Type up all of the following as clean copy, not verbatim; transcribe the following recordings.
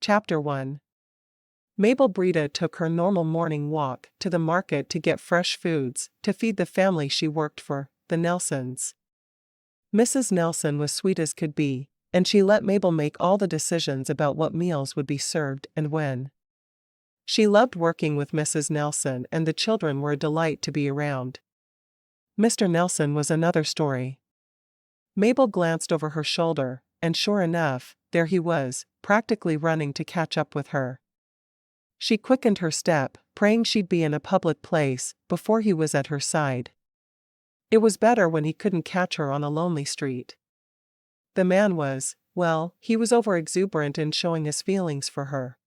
Chapter 1. Mabel Brida took her normal morning walk to the market to get fresh foods to feed the family she worked for, the Nelsons. Mrs. Nelson was sweet as could be, and she let Mabel make all the decisions about what meals would be served and when. She loved working with Mrs. Nelson, and the children were a delight to be around. Mr. Nelson was another story. Mabel glanced over her shoulder, and sure enough, there he was, practically running to catch up with her. She quickened her step, praying she'd be in a public place before he was at her side. It was better when he couldn't catch her on a lonely street. The man was, well, he was over-exuberant in showing his feelings for her.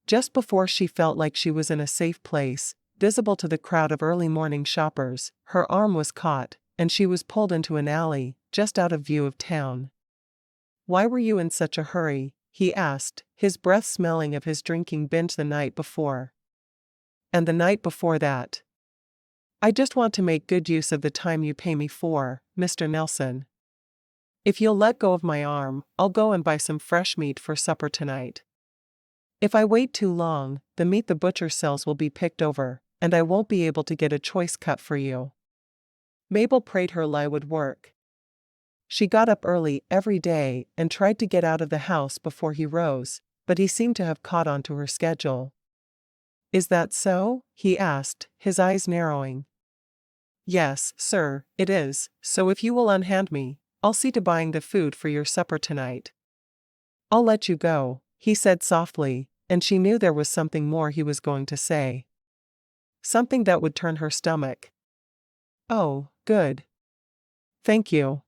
Just before she felt like she was in a safe place, visible to the crowd of early morning shoppers, her arm was caught, and she was pulled into an alley, just out of view of town. "Why were you in such a hurry?" he asked, his breath smelling of his drinking binge the night before. "And the night before that?" "I just want to make good use of the time you pay me for, Mr. Nelson. If you'll let go of my arm, I'll go and buy some fresh meat for supper tonight. If I wait too long, the meat the butcher sells will be picked over, and I won't be able to get a choice cut for you." Mabel prayed her lie would work. She got up early every day and tried to get out of the house before he rose, but he seemed to have caught on to her schedule. "Is that so?" he asked, his eyes narrowing. "Yes, sir, it is, so if you will unhand me, I'll see to buying the food for your supper tonight." "I'll let you go," he said softly, and she knew there was something more he was going to say. Something that would turn her stomach. "Oh, good. Thank you."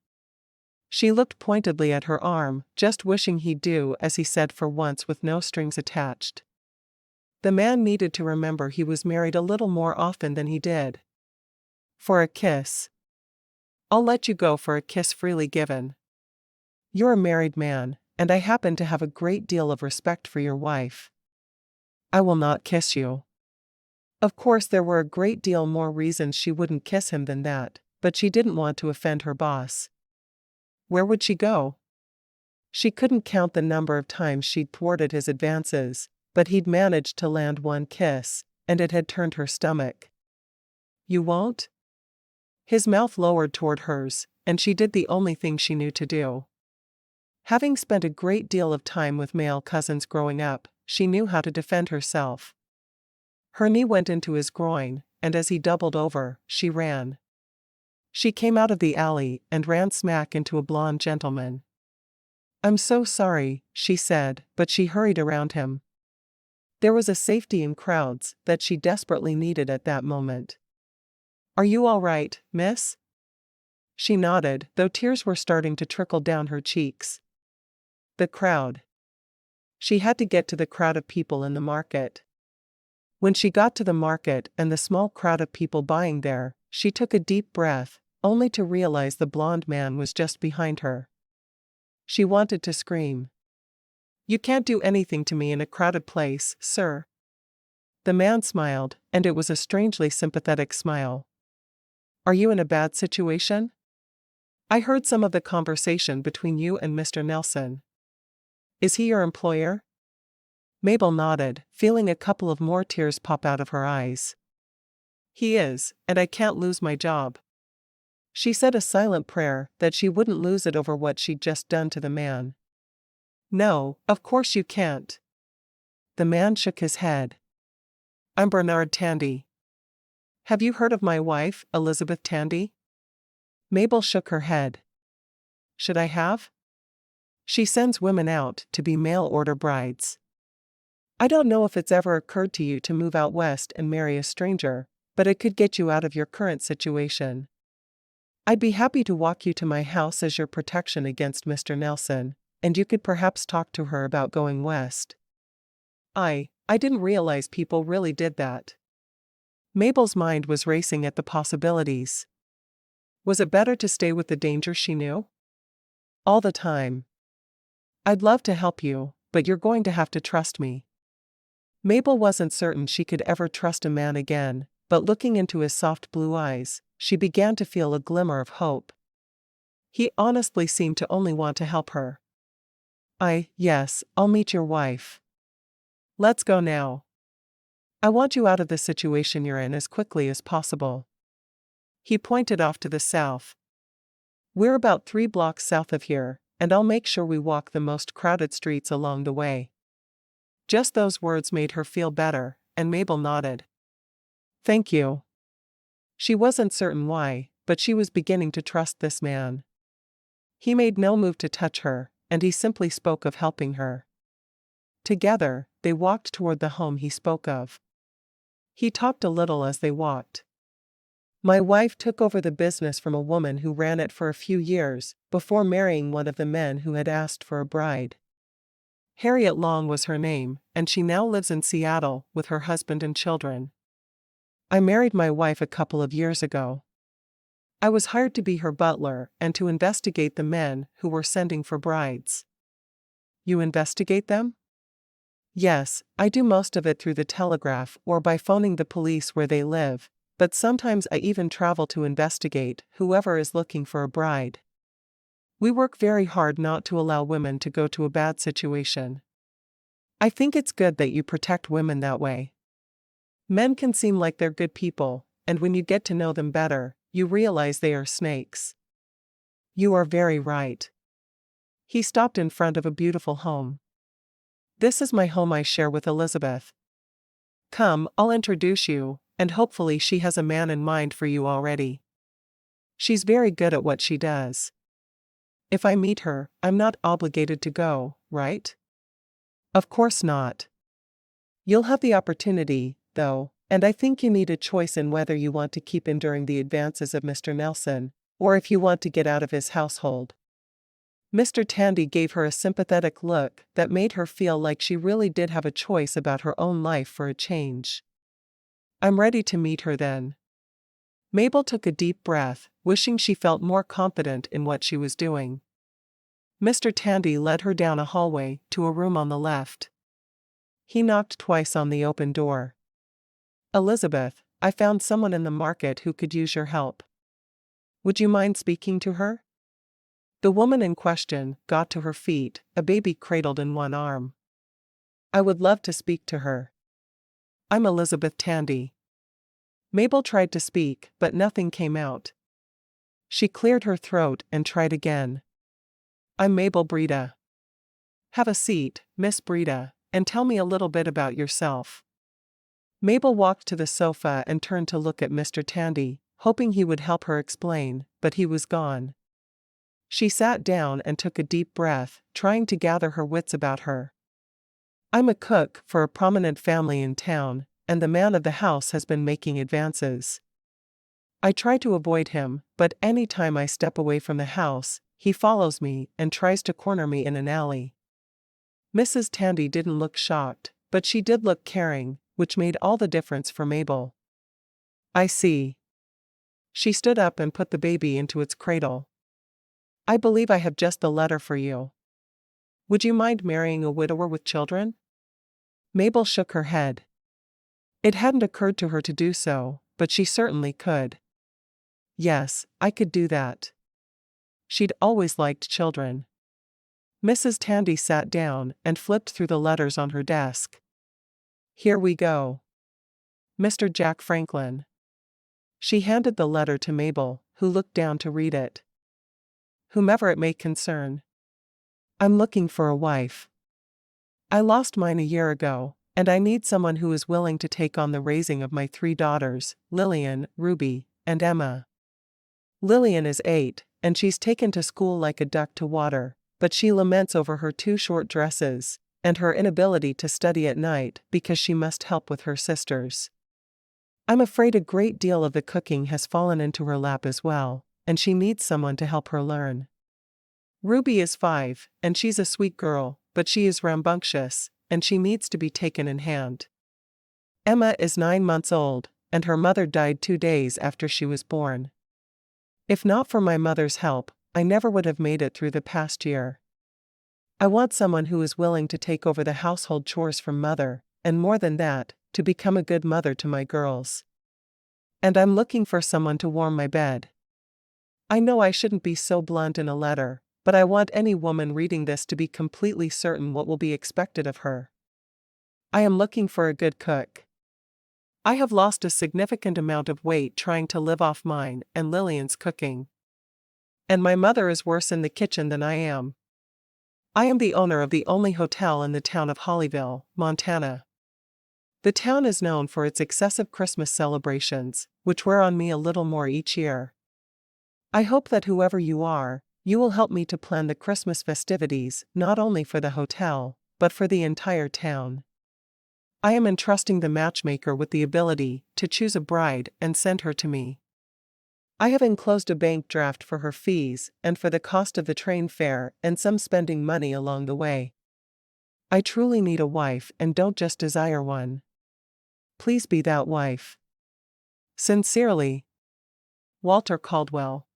She looked pointedly at her arm, just wishing he'd do as he said for once with no strings attached. The man needed to remember he was married a little more often than he did. "For a kiss." "I'll let you go for a kiss freely given. You're a married man, and I happen to have a great deal of respect for your wife." "I will not kiss you." Of course there were a great deal more reasons she wouldn't kiss him than that, but she didn't want to offend her boss. Where would she go? She couldn't count the number of times she'd thwarted his advances, but he'd managed to land one kiss, and it had turned her stomach. "You won't?" His mouth lowered toward hers, and she did the only thing she knew to do. Having spent a great deal of time with male cousins growing up, she knew how to defend herself. Her knee went into his groin, and as he doubled over, she ran. She came out of the alley and ran smack into a blonde gentleman. "I'm so sorry," she said, but she hurried around him. There was a safety in crowds that she desperately needed at that moment. "Are you all right, miss?" She nodded, though tears were starting to trickle down her cheeks. The crowd. She had to get to the crowd of people in the market. When she got to the market and the small crowd of people buying there, she took a deep breath, only to realize the blonde man was just behind her. She wanted to scream. "You can't do anything to me in a crowded place, sir." The man smiled, and it was a strangely sympathetic smile. "Are you in a bad situation? I heard some of the conversation between you and Mr. Nelson. Is he your employer?" Mabel nodded, feeling a couple of more tears pop out of her eyes. "He is, and I can't lose my job." She said a silent prayer that she wouldn't lose it over what she'd just done to the man. "No, of course you can't." The man shook his head. "I'm Bernard Tandy. Have you heard of my wife, Elizabeth Tandy?" Mabel shook her head. "Should I have? She sends women out to be mail-order brides. I don't know if it's ever occurred to you to move out west and marry a stranger, but it could get you out of your current situation. I'd be happy to walk you to my house as your protection against Mr. Nelson, and you could perhaps talk to her about going west." I didn't realize people really did that." Mabel's mind was racing at the possibilities. Was it better to stay with the danger she knew? All the time. "I'd love to help you, but you're going to have to trust me." Mabel wasn't certain she could ever trust a man again, but looking into his soft blue eyes, she began to feel a glimmer of hope. He honestly seemed to only want to help her. Yes, I'll meet your wife. Let's go now. I want you out of the situation you're in as quickly as possible. He pointed off to the south. We're about 3 blocks south of here, and I'll make sure we walk the most crowded streets along the way. Just those words made her feel better, and Mabel nodded. Thank you. She wasn't certain why, but she was beginning to trust this man. He made no move to touch her, and he simply spoke of helping her. Together, they walked toward the home he spoke of. He talked a little as they walked. My wife took over the business from a woman who ran it for a few years, before marrying one of the men who had asked for a bride. Harriet Long was her name, and she now lives in Seattle with her husband and children. I married my wife a couple of years ago. I was hired to be her butler and to investigate the men who were sending for brides. You investigate them? Yes, I do most of it through the telegraph or by phoning the police where they live, but sometimes I even travel to investigate whoever is looking for a bride. We work very hard not to allow women to go to a bad situation. I think it's good that you protect women that way. Men can seem like they're good people, and when you get to know them better, you realize they are snakes. You are very right. He stopped in front of a beautiful home. This is my home I share with Elizabeth. Come, I'll introduce you, and hopefully she has a man in mind for you already. She's very good at what she does. If I meet her, I'm not obligated to go, right? Of course not. You'll have the opportunity, though, and I think you need a choice in whether you want to keep enduring the advances of Mr. Nelson, or if you want to get out of his household. Mr. Tandy gave her a sympathetic look that made her feel like she really did have a choice about her own life for a change. I'm ready to meet her then. Mabel took a deep breath, wishing she felt more confident in what she was doing. Mr. Tandy led her down a hallway to a room on the left. He knocked twice on the open door. Elizabeth, I found someone in the market who could use your help. Would you mind speaking to her? The woman in question got to her feet, a baby cradled in one arm. I would love to speak to her. I'm Elizabeth Tandy. Mabel tried to speak, but nothing came out. She cleared her throat and tried again. I'm Mabel Brida. Have a seat, Miss Brida, and tell me a little bit about yourself. Mabel walked to the sofa and turned to look at Mr. Tandy, hoping he would help her explain, but he was gone. She sat down and took a deep breath, trying to gather her wits about her. I'm a cook for a prominent family in town, and the man of the house has been making advances. I try to avoid him, but any time I step away from the house, he follows me and tries to corner me in an alley. Mrs. Tandy didn't look shocked, but she did look caring, which made all the difference for Mabel. I see. She stood up and put the baby into its cradle. I believe I have just the letter for you. Would you mind marrying a widower with children? Mabel shook her head. It hadn't occurred to her to do so, but she certainly could. Yes, I could do that. She'd always liked children. Mrs. Tandy sat down and flipped through the letters on her desk. Here we go. Mr. Jack Franklin. She handed the letter to Mabel, who looked down to read it. Whomever it may concern. I'm looking for a wife. I lost mine a year ago, and I need someone who is willing to take on the raising of my 3 daughters, Lillian, Ruby, and Emma. Lillian is 8, and she's taken to school like a duck to water, but she laments over her 2 short dresses, and her inability to study at night because she must help with her sisters. I'm afraid a great deal of the cooking has fallen into her lap as well, and she needs someone to help her learn. Ruby is 5, and she's a sweet girl, but she is rambunctious, and she needs to be taken in hand. Emma is 9 months old, and her mother died 2 days after she was born. If not for my mother's help, I never would have made it through the past year. I want someone who is willing to take over the household chores from mother, and more than that, to become a good mother to my girls. And I'm looking for someone to warm my bed. I know I shouldn't be so blunt in a letter, but I want any woman reading this to be completely certain what will be expected of her. I am looking for a good cook. I have lost a significant amount of weight trying to live off mine and Lillian's cooking. And my mother is worse in the kitchen than I am. I am the owner of the only hotel in the town of Hollyville, Montana. The town is known for its excessive Christmas celebrations, which wear on me a little more each year. I hope that whoever you are, you will help me to plan the Christmas festivities not only for the hotel, but for the entire town. I am entrusting the matchmaker with the ability to choose a bride and send her to me. I have enclosed a bank draft for her fees and for the cost of the train fare and some spending money along the way. I truly need a wife and don't just desire one. Please be that wife. Sincerely, Walter Caldwell.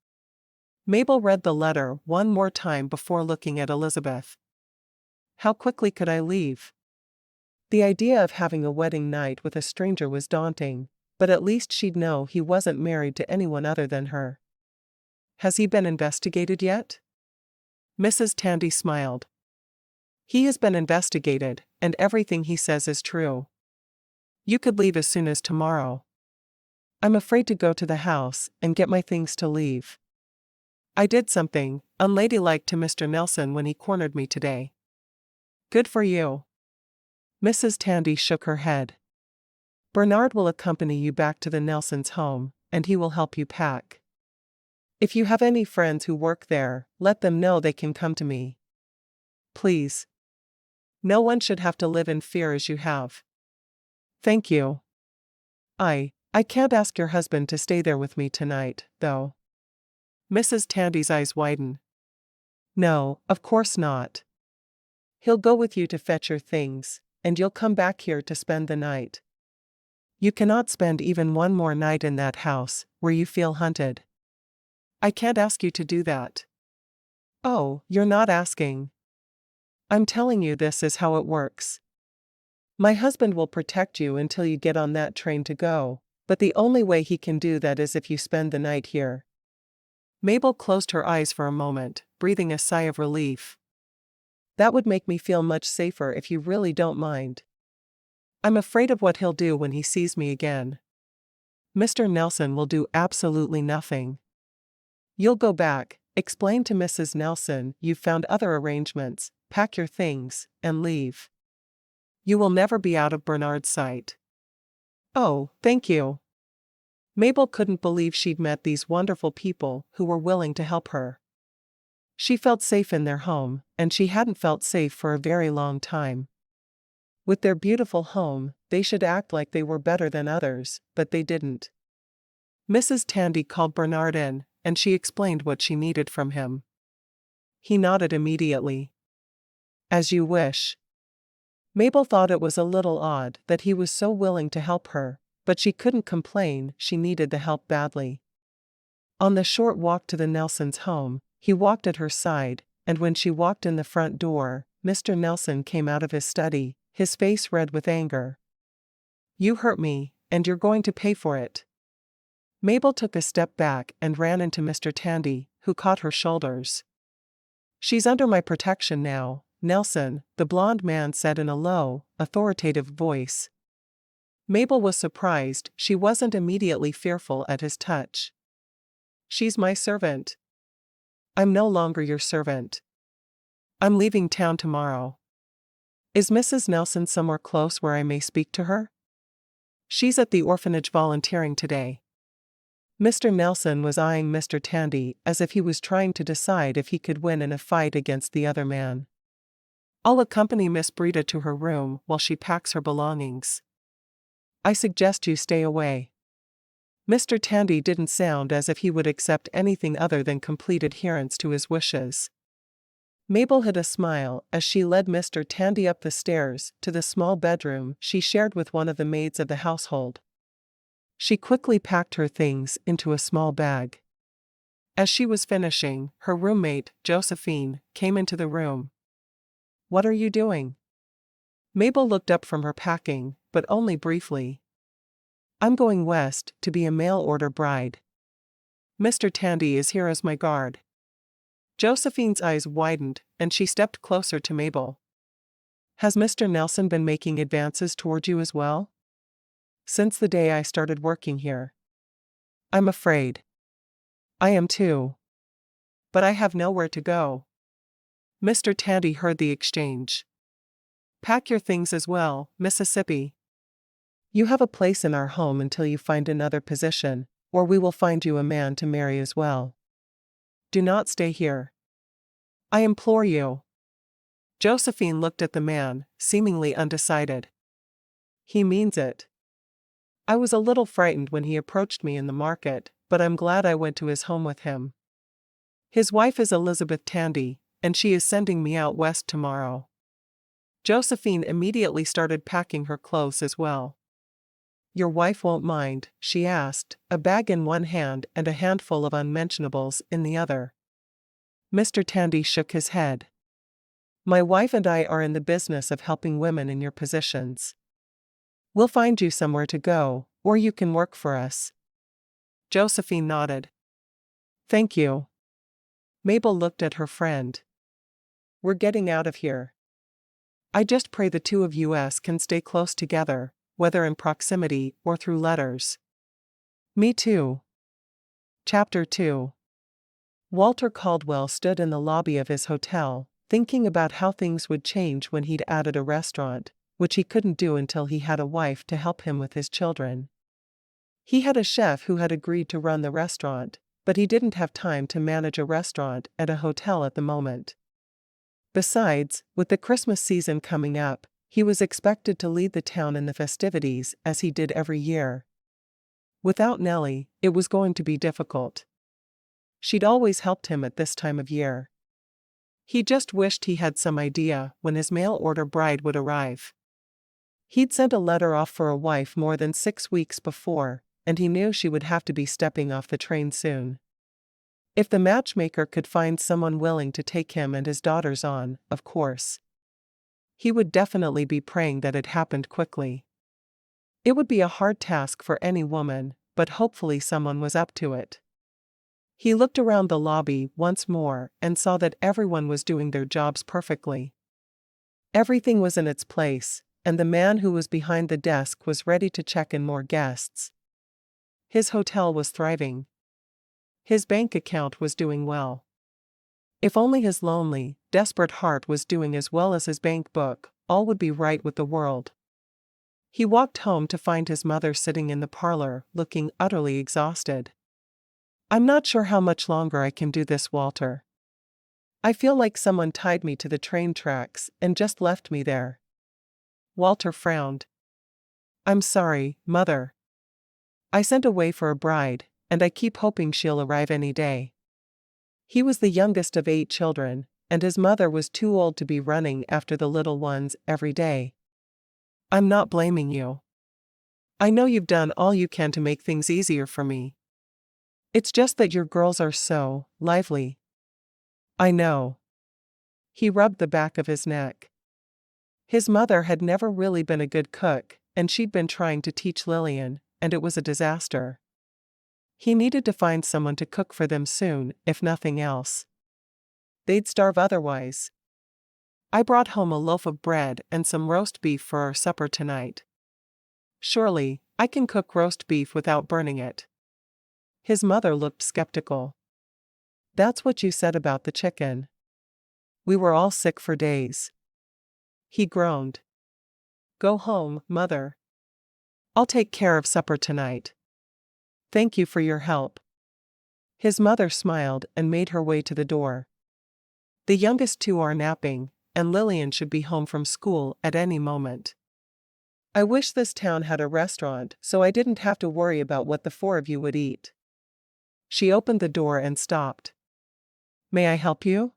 Mabel read the letter one more time before looking at Elizabeth. How quickly could I leave? The idea of having a wedding night with a stranger was daunting, but at least she'd know he wasn't married to anyone other than her. Has he been investigated yet? Mrs. Tandy smiled. He has been investigated, and everything he says is true. You could leave as soon as tomorrow. I'm afraid to go to the house and get my things to leave. I did something unladylike to Mr. Nelson when he cornered me today. Good for you. Mrs. Tandy shook her head. Bernard will accompany you back to the Nelsons' home, and he will help you pack. If you have any friends who work there, let them know they can come to me. Please. No one should have to live in fear as you have. Thank you. I can't ask your husband to stay there with me tonight, though. Mrs. Tandy's eyes widen. No, of course not. He'll go with you to fetch your things, and you'll come back here to spend the night. You cannot spend even one more night in that house, where you feel hunted. I can't ask you to do that. Oh, you're not asking. I'm telling you this is how it works. My husband will protect you until you get on that train to go, but the only way he can do that is if you spend the night here. Mabel closed her eyes for a moment, breathing a sigh of relief. That would make me feel much safer if you really don't mind. I'm afraid of what he'll do when he sees me again. Mr. Nelson will do absolutely nothing. You'll go back, explain to Mrs. Nelson you've found other arrangements, pack your things, and leave. You will never be out of Bernard's sight. Oh, thank you. Mabel couldn't believe she'd met these wonderful people who were willing to help her. She felt safe in their home, and she hadn't felt safe for a very long time. With their beautiful home, they should act like they were better than others, but they didn't. Mrs. Tandy called Bernard in, and she explained what she needed from him. He nodded immediately. As you wish. Mabel thought it was a little odd that he was so willing to help her, but she couldn't complain, she needed the help badly. On the short walk to the Nelsons' home, he walked at her side, and when she walked in the front door, Mr. Nelson came out of his study, his face red with anger. You hurt me, and you're going to pay for it. Mabel took a step back and ran into Mr. Tandy, who caught her shoulders. She's under my protection now, Nelson, the blond man said in a low, authoritative voice. Mabel was surprised she wasn't immediately fearful at his touch. She's my servant. I'm no longer your servant. I'm leaving town tomorrow. Is Mrs. Nelson somewhere close where I may speak to her? She's at the orphanage volunteering today. Mr. Nelson was eyeing Mr. Tandy as if he was trying to decide if he could win in a fight against the other man. I'll accompany Miss Brida to her room while she packs her belongings. I suggest you stay away. Mr. Tandy didn't sound as if he would accept anything other than complete adherence to his wishes. Mabel hid a smile as she led Mr. Tandy up the stairs to the small bedroom she shared with one of the maids of the household. She quickly packed her things into a small bag. As she was finishing, her roommate, Josephine, came into the room. What are you doing? Mabel looked up from her packing, but only briefly. I'm going west to be a mail-order bride. Mr. Tandy is here as my guard. Josephine's eyes widened, and she stepped closer to Mabel. Has Mr. Nelson been making advances toward you as well? Since the day I started working here. I'm afraid. I am too. But I have nowhere to go. Mr. Tandy heard the exchange. Pack your things as well, Mississippi. You have a place in our home until you find another position, or we will find you a man to marry as well. Do not stay here. I implore you. Josephine looked at the man, seemingly undecided. He means it. I was a little frightened when he approached me in the market, but I'm glad I went to his home with him. His wife is Elizabeth Tandy, and she is sending me out west tomorrow. Josephine immediately started packing her clothes as well. Your wife won't mind, she asked, a bag in one hand and a handful of unmentionables in the other. Mr. Tandy shook his head. My wife and I are in the business of helping women in your positions. We'll find you somewhere to go, or you can work for us. Josephine nodded. Thank you. Mabel looked at her friend. We're getting out of here. I just pray the two of us can stay close together, whether in proximity or through letters. Me too. Chapter 2. Walter Caldwell stood in the lobby of his hotel, thinking about how things would change when he'd added a restaurant, which he couldn't do until he had a wife to help him with his children. He had a chef who had agreed to run the restaurant, but he didn't have time to manage a restaurant and a hotel at the moment. Besides, with the Christmas season coming up, he was expected to lead the town in the festivities as he did every year. Without Nellie, it was going to be difficult. She'd always helped him at this time of year. He just wished he had some idea when his mail-order bride would arrive. He'd sent a letter off for a wife more than 6 weeks before, and he knew she would have to be stepping off the train soon. If the matchmaker could find someone willing to take him and his daughters on, of course. He would definitely be praying that it happened quickly. It would be a hard task for any woman, but hopefully someone was up to it. He looked around the lobby once more and saw that everyone was doing their jobs perfectly. Everything was in its place, and the man who was behind the desk was ready to check in more guests. His hotel was thriving. His bank account was doing well. If only his lonely, desperate heart was doing as well as his bank book, all would be right with the world. He walked home to find his mother sitting in the parlor, looking utterly exhausted. I'm not sure how much longer I can do this, Walter. I feel like someone tied me to the train tracks and just left me there. Walter frowned. I'm sorry, Mother. I sent away for a bride, and I keep hoping she'll arrive any day. He was the youngest of 8 children, and his mother was too old to be running after the little ones every day. I'm not blaming you. I know you've done all you can to make things easier for me. It's just that your girls are so lively. I know. He rubbed the back of his neck. His mother had never really been a good cook, and she'd been trying to teach Lillian, and it was a disaster. He needed to find someone to cook for them soon, if nothing else. They'd starve otherwise. I brought home a loaf of bread and some roast beef for our supper tonight. Surely, I can cook roast beef without burning it. His mother looked skeptical. That's what you said about the chicken. We were all sick for days. He groaned. Go home, Mother. I'll take care of supper tonight. Thank you for your help. His mother smiled and made her way to the door. The youngest 2 are napping, and Lillian should be home from school at any moment. I wish this town had a restaurant so I didn't have to worry about what the 4 of you would eat. She opened the door and stopped. May I help you?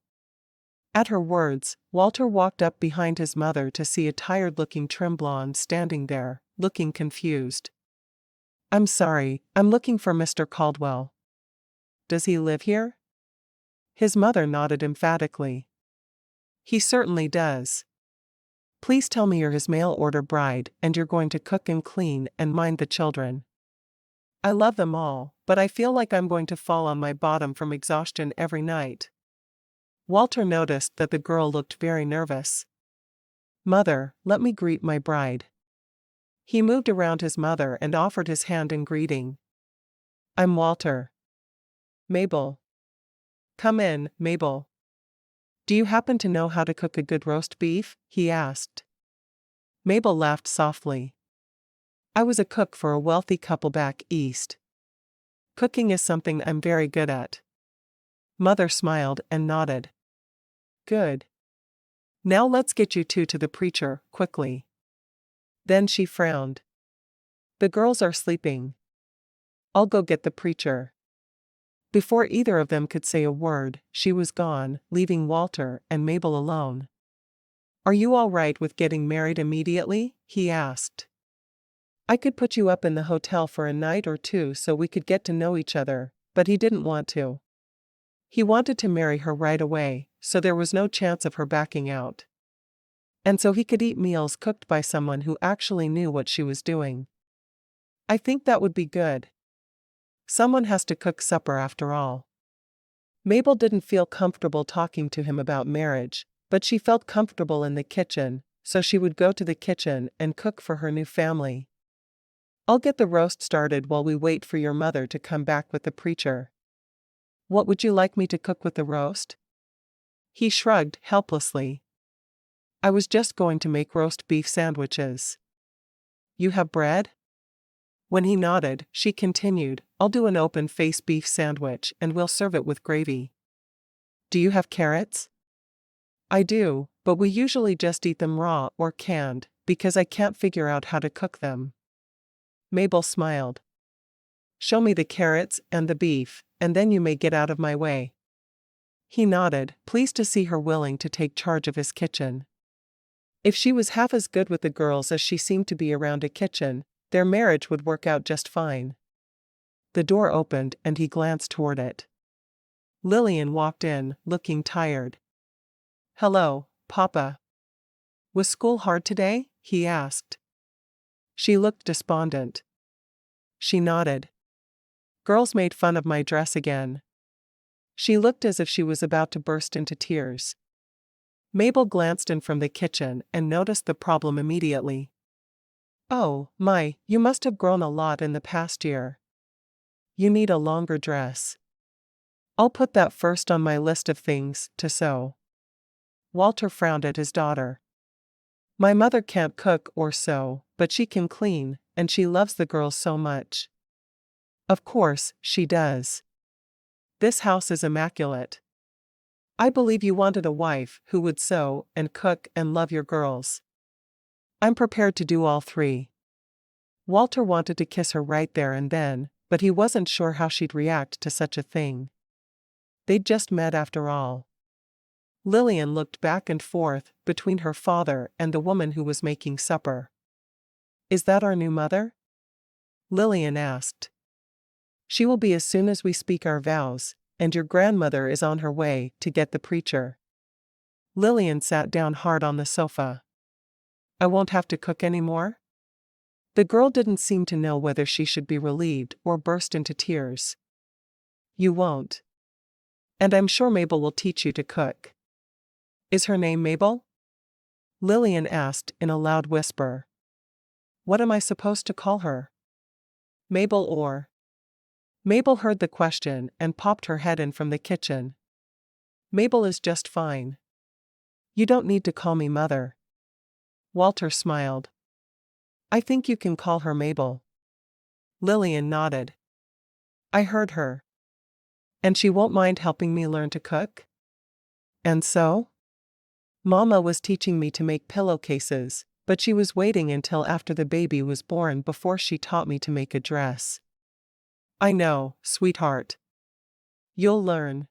At her words, Walter walked up behind his mother to see a tired-looking trim blonde standing there, looking confused. I'm sorry, I'm looking for Mr. Caldwell. Does he live here? His mother nodded emphatically. He certainly does. Please tell me you're his mail-order bride and you're going to cook and clean and mind the children. I love them all, but I feel like I'm going to fall on my bottom from exhaustion every night. Walter noticed that the girl looked very nervous. "Mother, let me greet my bride." He moved around his mother and offered his hand in greeting. "I'm Walter." "Mabel." "Come in, Mabel." "Do you happen to know how to cook a good roast beef?" he asked. Mabel laughed softly. "I was a cook for a wealthy couple back east. Cooking is something I'm very good at." Mother smiled and nodded. "Good. Now let's get you two to the preacher, quickly." Then she frowned. "The girls are sleeping. I'll go get the preacher." Before either of them could say a word, she was gone, leaving Walter and Mabel alone. "Are you all right with getting married immediately?" he asked. "I could put you up in the hotel for a night or two so we could get to know each other," but he didn't want to. He wanted to marry her right away, so there was no chance of her backing out. And so he could eat meals cooked by someone who actually knew what she was doing. "I think that would be good. Someone has to cook supper after all." Mabel didn't feel comfortable talking to him about marriage, but she felt comfortable in the kitchen, so she would go to the kitchen and cook for her new family. "I'll get the roast started while we wait for your mother to come back with the preacher." "What would you like me to cook with the roast?" He shrugged helplessly. "I was just going to make roast beef sandwiches." "You have bread?" When he nodded, she continued, "I'll do an open-face beef sandwich and we'll serve it with gravy." "Do you have carrots?" "I do, but we usually just eat them raw or canned, because I can't figure out how to cook them." Mabel smiled. "Show me the carrots and the beef, and then you may get out of my way." He nodded, pleased to see her willing to take charge of his kitchen. If she was half as good with the girls as she seemed to be around a kitchen, their marriage would work out just fine. The door opened and he glanced toward it. Lillian walked in, looking tired. "Hello, Papa. Was school hard today?" he asked. She looked despondent. She nodded. "Girls made fun of my dress again." She looked as if she was about to burst into tears. Mabel glanced in from the kitchen and noticed the problem immediately. "Oh, my, you must have grown a lot in the past year. You need a longer dress." "I'll put that first on my list of things to sew." Walter frowned at his daughter. "My mother can't cook or sew, but she can clean, and she loves the girls so much." "Of course, she does. This house is immaculate. I believe you wanted a wife who would sew and cook and love your girls. I'm prepared to do all three." Walter wanted to kiss her right there and then, but he wasn't sure how she'd react to such a thing. They'd just met after all. Lillian looked back and forth between her father and the woman who was making supper. "Is that our new mother?" Lillian asked. "She will be as soon as we speak our vows, and your grandmother is on her way to get the preacher." Lillian sat down hard on the sofa. "I won't have to cook anymore?" The girl didn't seem to know whether she should be relieved or burst into tears. "You won't. And I'm sure Mabel will teach you to cook." "Is her name Mabel?" Lillian asked in a loud whisper. "What am I supposed to call her? Mabel or?" Mabel heard the question and popped her head in from the kitchen. "Mabel is just fine. You don't need to call me Mother." Walter smiled. "I think you can call her Mabel." Lillian nodded. "I heard her. And she won't mind helping me learn to cook?" "And so?" "Mama was teaching me to make pillowcases, but she was waiting until after the baby was born before she taught me to make a dress." "I know, sweetheart. You'll learn."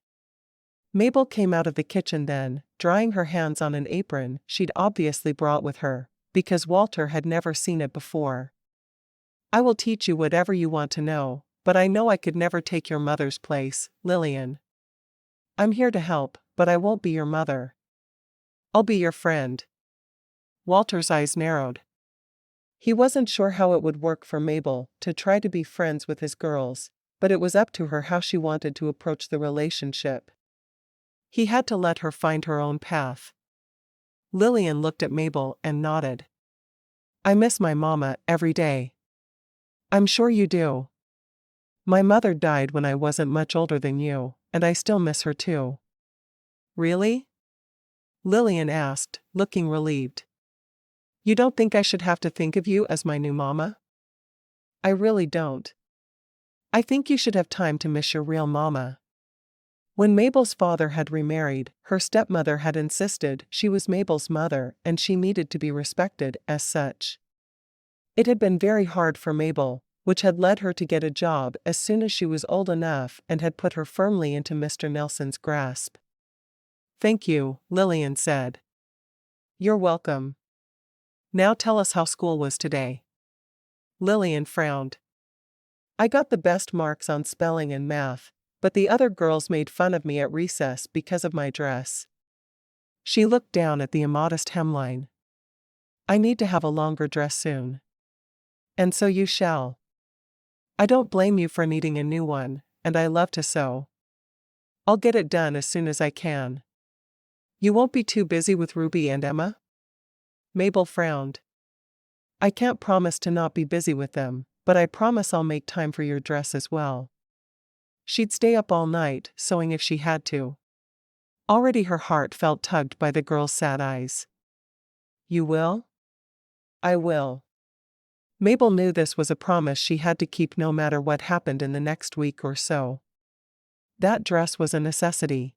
Mabel came out of the kitchen then, drying her hands on an apron she'd obviously brought with her, because Walter had never seen it before. "I will teach you whatever you want to know, but I know I could never take your mother's place, Lillian. I'm here to help, but I won't be your mother. I'll be your friend." Walter's eyes narrowed. He wasn't sure how it would work for Mabel to try to be friends with his girls, but it was up to her how she wanted to approach the relationship. He had to let her find her own path. Lillian looked at Mabel and nodded. I miss my mama every day. I'm sure you do. My mother died when I wasn't much older than you, and I still miss her too. Really? Lillian asked, looking relieved. You don't think I should have to think of you as my new mama? I really don't. I think you should have time to miss your real mama. When Mabel's father had remarried, her stepmother had insisted she was Mabel's mother and she needed to be respected as such. It had been very hard for Mabel, which had led her to get a job as soon as she was old enough and had put her firmly into Mr. Nelson's grasp. Thank you, Lillian said. You're welcome. Now tell us how school was today. Lillian frowned. I got the best marks on spelling and math, but the other girls made fun of me at recess because of my dress. She looked down at the immodest hemline. I need to have a longer dress soon. And so you shall. I don't blame you for needing a new one, and I love to sew. I'll get it done as soon as I can. You won't be too busy with Ruby and Emma? Mabel frowned. I can't promise to not be busy with them, but I promise I'll make time for your dress as well. She'd stay up all night, sewing if she had to. Already her heart felt tugged by the girl's sad eyes. You will? I will. Mabel knew this was a promise she had to keep no matter what happened in the next week or so. That dress was a necessity.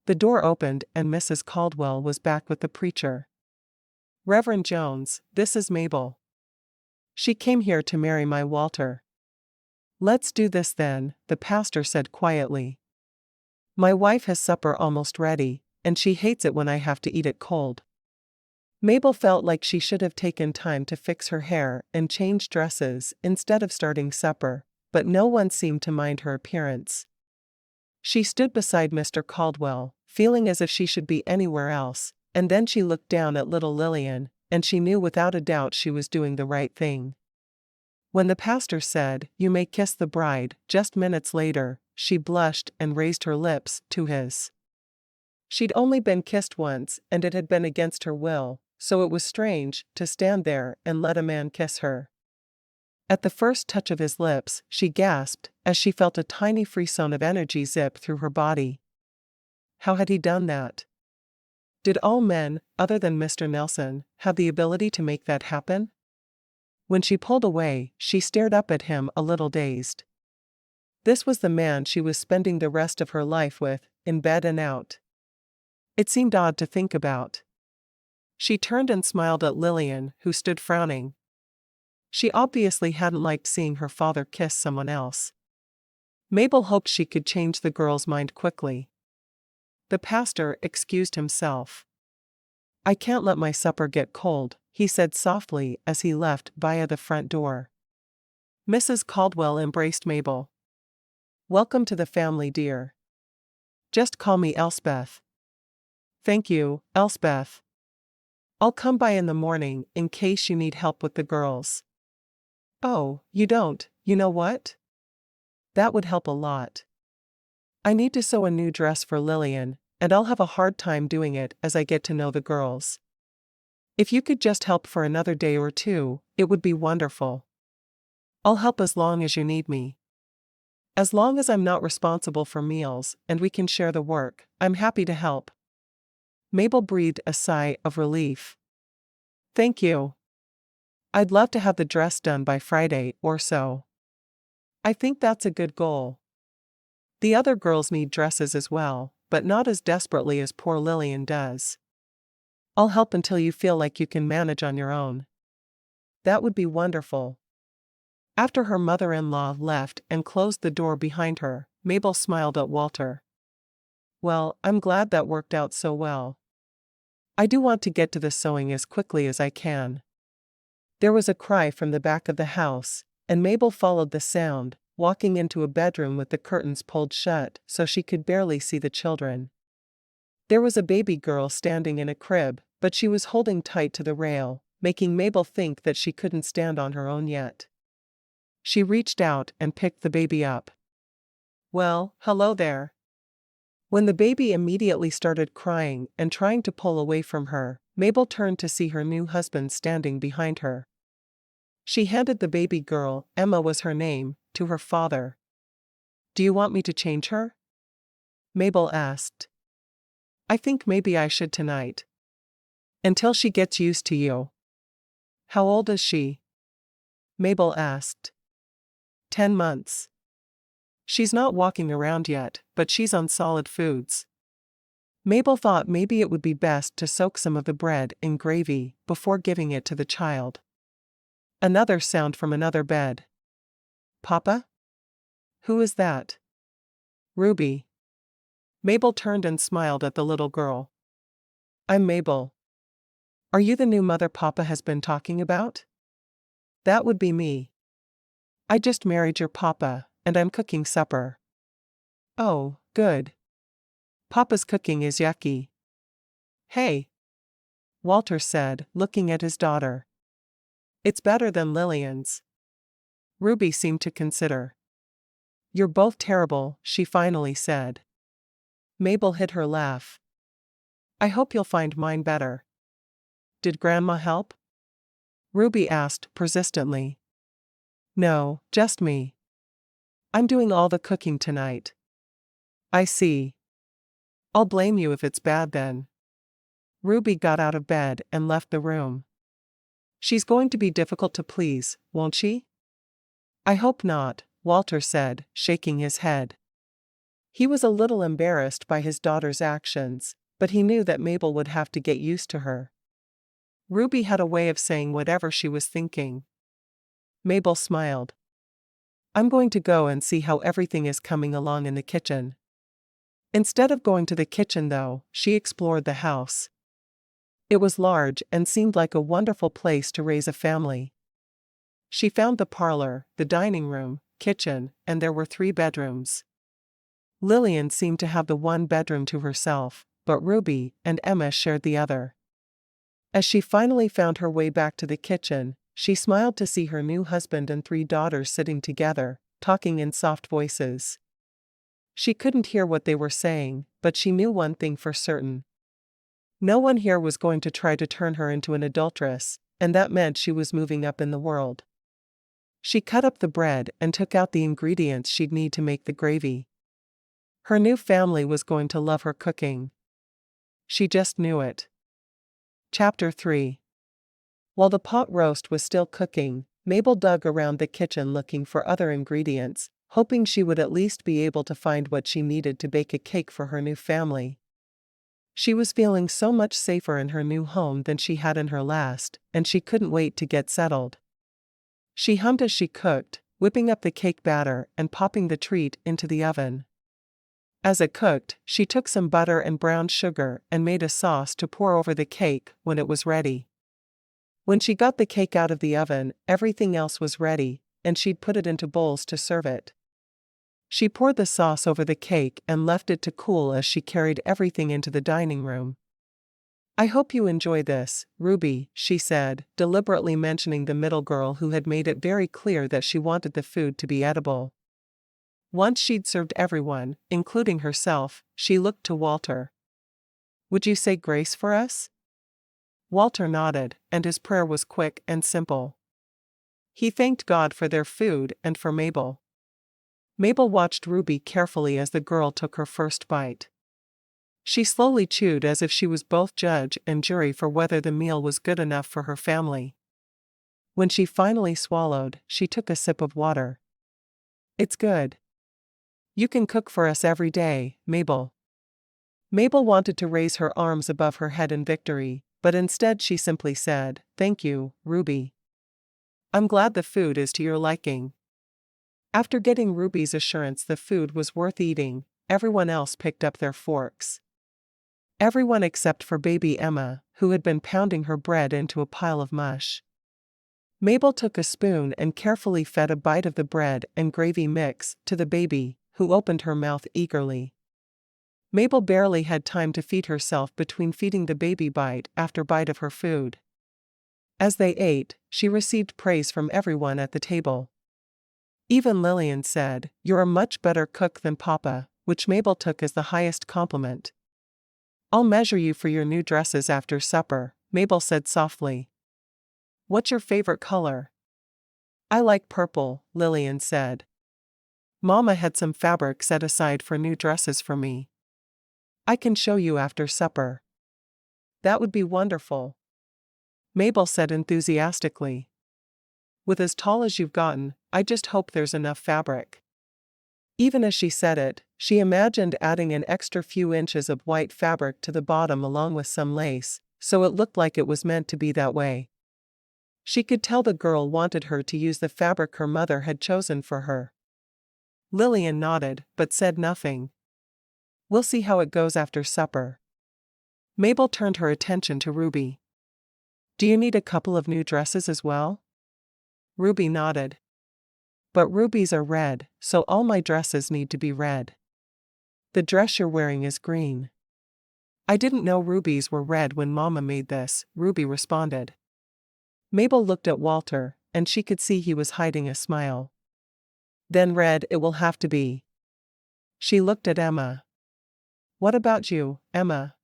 The door opened and Mrs. Caldwell was back with the preacher. Reverend Jones, this is Mabel. She came here to marry my Walter. Let's do this then, the pastor said quietly. My wife has supper almost ready, and she hates it when I have to eat it cold. Mabel felt like she should have taken time to fix her hair and change dresses instead of starting supper, but no one seemed to mind her appearance. She stood beside Mr. Caldwell, feeling as if she should be anywhere else, and then she looked down at little Lillian, and she knew without a doubt she was doing the right thing. When the pastor said, "You may kiss the bride," just minutes later, she blushed and raised her lips to his. She'd only been kissed once, and it had been against her will, so it was strange to stand there and let a man kiss her. At the first touch of his lips, she gasped, as she felt a tiny frisson of energy zip through her body. How had he done that? Did all men, other than Mr. Nelson, have the ability to make that happen? When she pulled away, she stared up at him a little dazed. This was the man she was spending the rest of her life with, in bed and out. It seemed odd to think about. She turned and smiled at Lillian, who stood frowning. She obviously hadn't liked seeing her father kiss someone else. Mabel hoped she could change the girl's mind quickly. The pastor excused himself. I can't let my supper get cold, he said softly as he left via the front door. Mrs. Caldwell embraced Mabel. Welcome to the family, dear. Just call me Elspeth. Thank you, Elspeth. I'll come by in the morning in case you need help with the girls. Oh, you don't, you know what? That would help a lot. I need to sew a new dress for Lillian, and I'll have a hard time doing it as I get to know the girls. If you could just help for another day or two, it would be wonderful. I'll help as long as you need me. As long as I'm not responsible for meals and we can share the work, I'm happy to help. Mabel breathed a sigh of relief. Thank you. I'd love to have the dress done by Friday or so. I think that's a good goal. The other girls need dresses as well, but not as desperately as poor Lillian does. I'll help until you feel like you can manage on your own. That would be wonderful. After her mother-in-law left and closed the door behind her, Mabel smiled at Walter. Well, I'm glad that worked out so well. I do want to get to the sewing as quickly as I can. There was a cry from the back of the house, and Mabel followed the sound, walking into a bedroom with the curtains pulled shut so she could barely see the children. There was a baby girl standing in a crib, but she was holding tight to the rail, making Mabel think that she couldn't stand on her own yet. She reached out and picked the baby up. Well, hello there. When the baby immediately started crying and trying to pull away from her, Mabel turned to see her new husband standing behind her. She handed the baby girl, Emma was her name, to her father. "Do you want me to change her?" Mabel asked. "I think maybe I should tonight. Until she gets used to you." "How old is she?" Mabel asked. 10 months. She's not walking around yet, but she's on solid foods. Mabel thought maybe it would be best to soak some of the bread in gravy before giving it to the child. Another sound from another bed. "Papa? Who is that?" "Ruby." Mabel turned and smiled at the little girl. "I'm Mabel. Are you the new mother Papa has been talking about?" "That would be me. I just married your Papa, and I'm cooking supper." "Oh, good. Papa's cooking is yucky." "Hey," Walter said, looking at his daughter. "It's better than Lillian's." Ruby seemed to consider. "You're both terrible," she finally said. Mabel hid her laugh. "I hope you'll find mine better." "Did Grandma help?" Ruby asked persistently. "No, just me. I'm doing all the cooking tonight." "I see. I'll blame you if it's bad then." Ruby got out of bed and left the room. "She's going to be difficult to please, won't she?" "I hope not," Walter said, shaking his head. He was a little embarrassed by his daughter's actions, but he knew that Mabel would have to get used to her. Ruby had a way of saying whatever she was thinking. Mabel smiled. "I'm going to go and see how everything is coming along in the kitchen." Instead of going to the kitchen though, she explored the house. It was large and seemed like a wonderful place to raise a family. She found the parlor, the dining room, kitchen, and there were 3 bedrooms. Lillian seemed to have the one bedroom to herself, but Ruby and Emma shared the other. As she finally found her way back to the kitchen, she smiled to see her new husband and 3 daughters sitting together, talking in soft voices. She couldn't hear what they were saying, but she knew one thing for certain. No one here was going to try to turn her into an adulteress, and that meant she was moving up in the world. She cut up the bread and took out the ingredients she'd need to make the gravy. Her new family was going to love her cooking. She just knew it. Chapter 3. While the pot roast was still cooking, Mabel dug around the kitchen looking for other ingredients, hoping she would at least be able to find what she needed to bake a cake for her new family. She was feeling so much safer in her new home than she had in her last, and she couldn't wait to get settled. She hummed as she cooked, whipping up the cake batter and popping the treat into the oven. As it cooked, she took some butter and brown sugar and made a sauce to pour over the cake when it was ready. When she got the cake out of the oven, everything else was ready, and she'd put it into bowls to serve it. She poured the sauce over the cake and left it to cool as she carried everything into the dining room. "I hope you enjoy this, Ruby," she said, deliberately mentioning the middle girl who had made it very clear that she wanted the food to be edible. Once she'd served everyone, including herself, she looked to Walter. "Would you say grace for us?" Walter nodded, and his prayer was quick and simple. He thanked God for their food and for Mabel. Mabel watched Ruby carefully as the girl took her first bite. She slowly chewed as if she was both judge and jury for whether the meal was good enough for her family. When she finally swallowed, she took a sip of water. "It's good. You can cook for us every day, Mabel." Mabel wanted to raise her arms above her head in victory, but instead she simply said, "Thank you, Ruby. I'm glad the food is to your liking." After getting Ruby's assurance the food was worth eating, everyone else picked up their forks. Everyone except for baby Emma, who had been pounding her bread into a pile of mush. Mabel took a spoon and carefully fed a bite of the bread and gravy mix to the baby, who opened her mouth eagerly. Mabel barely had time to feed herself between feeding the baby bite after bite of her food. As they ate, she received praise from everyone at the table. Even Lillian said, "You're a much better cook than Papa, which Mabel took as the highest compliment. "I'll measure you for your new dresses after supper," Mabel said softly. "What's your favorite color?" "I like purple," Lillian said. "Mama had some fabric set aside for new dresses for me. I can show you after supper." "That would be wonderful," Mabel said enthusiastically. "With as tall as you've gotten, I just hope there's enough fabric." Even as she said it, she imagined adding an extra few inches of white fabric to the bottom along with some lace, so it looked like it was meant to be that way. She could tell the girl wanted her to use the fabric her mother had chosen for her. Lillian nodded, but said nothing. "We'll see how it goes after supper." Mabel turned her attention to Ruby. "Do you need a couple of new dresses as well?" Ruby nodded. "But rubies are red, so all my dresses need to be red." "The dress you're wearing is green." "I didn't know rubies were red when Mama made this," Ruby responded. Mabel looked at Walter, and she could see he was hiding a smile. "Then red it will have to be." She looked at Emma. "What about you, Emma?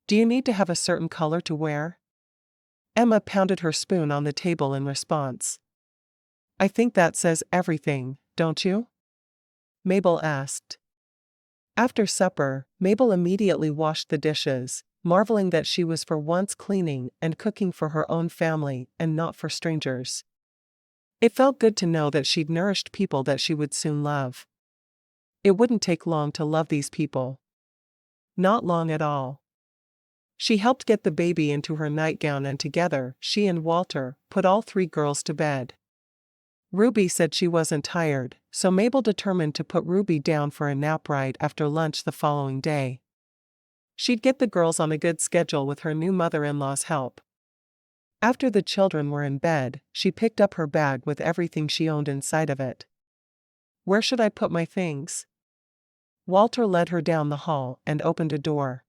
Do you need to have a certain color to wear?" Emma pounded her spoon on the table in response. "I think that says everything, don't you?" Mabel asked. After supper, Mabel immediately washed the dishes, marveling that she was for once cleaning and cooking for her own family and not for strangers. It felt good to know that she'd nourished people that she would soon love. It wouldn't take long to love these people. Not long at all. She helped get the baby into her nightgown, and together, she and Walter put all three girls to bed. Ruby said she wasn't tired, so Mabel determined to put Ruby down for a nap right after lunch the following day. She'd get the girls on a good schedule with her new mother-in-law's help. After the children were in bed, she picked up her bag with everything she owned inside of it. "Where should I put my things?" Walter led her down the hall and opened a door.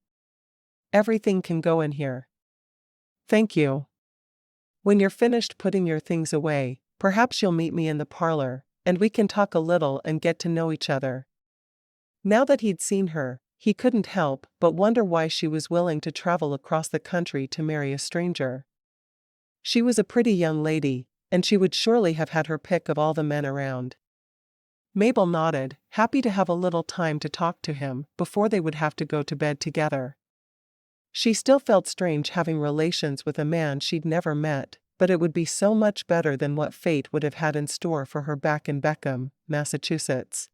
"Everything can go in here." "Thank you. When you're finished putting your things away, perhaps you'll meet me in the parlor, and we can talk a little and get to know each other." Now that he'd seen her, he couldn't help but wonder why she was willing to travel across the country to marry a stranger. She was a pretty young lady, and she would surely have had her pick of all the men around. Mabel nodded, happy to have a little time to talk to him before they would have to go to bed together. She still felt strange having relations with a man she'd never met, but it would be so much better than what fate would have had in store for her back in Beckham, Massachusetts.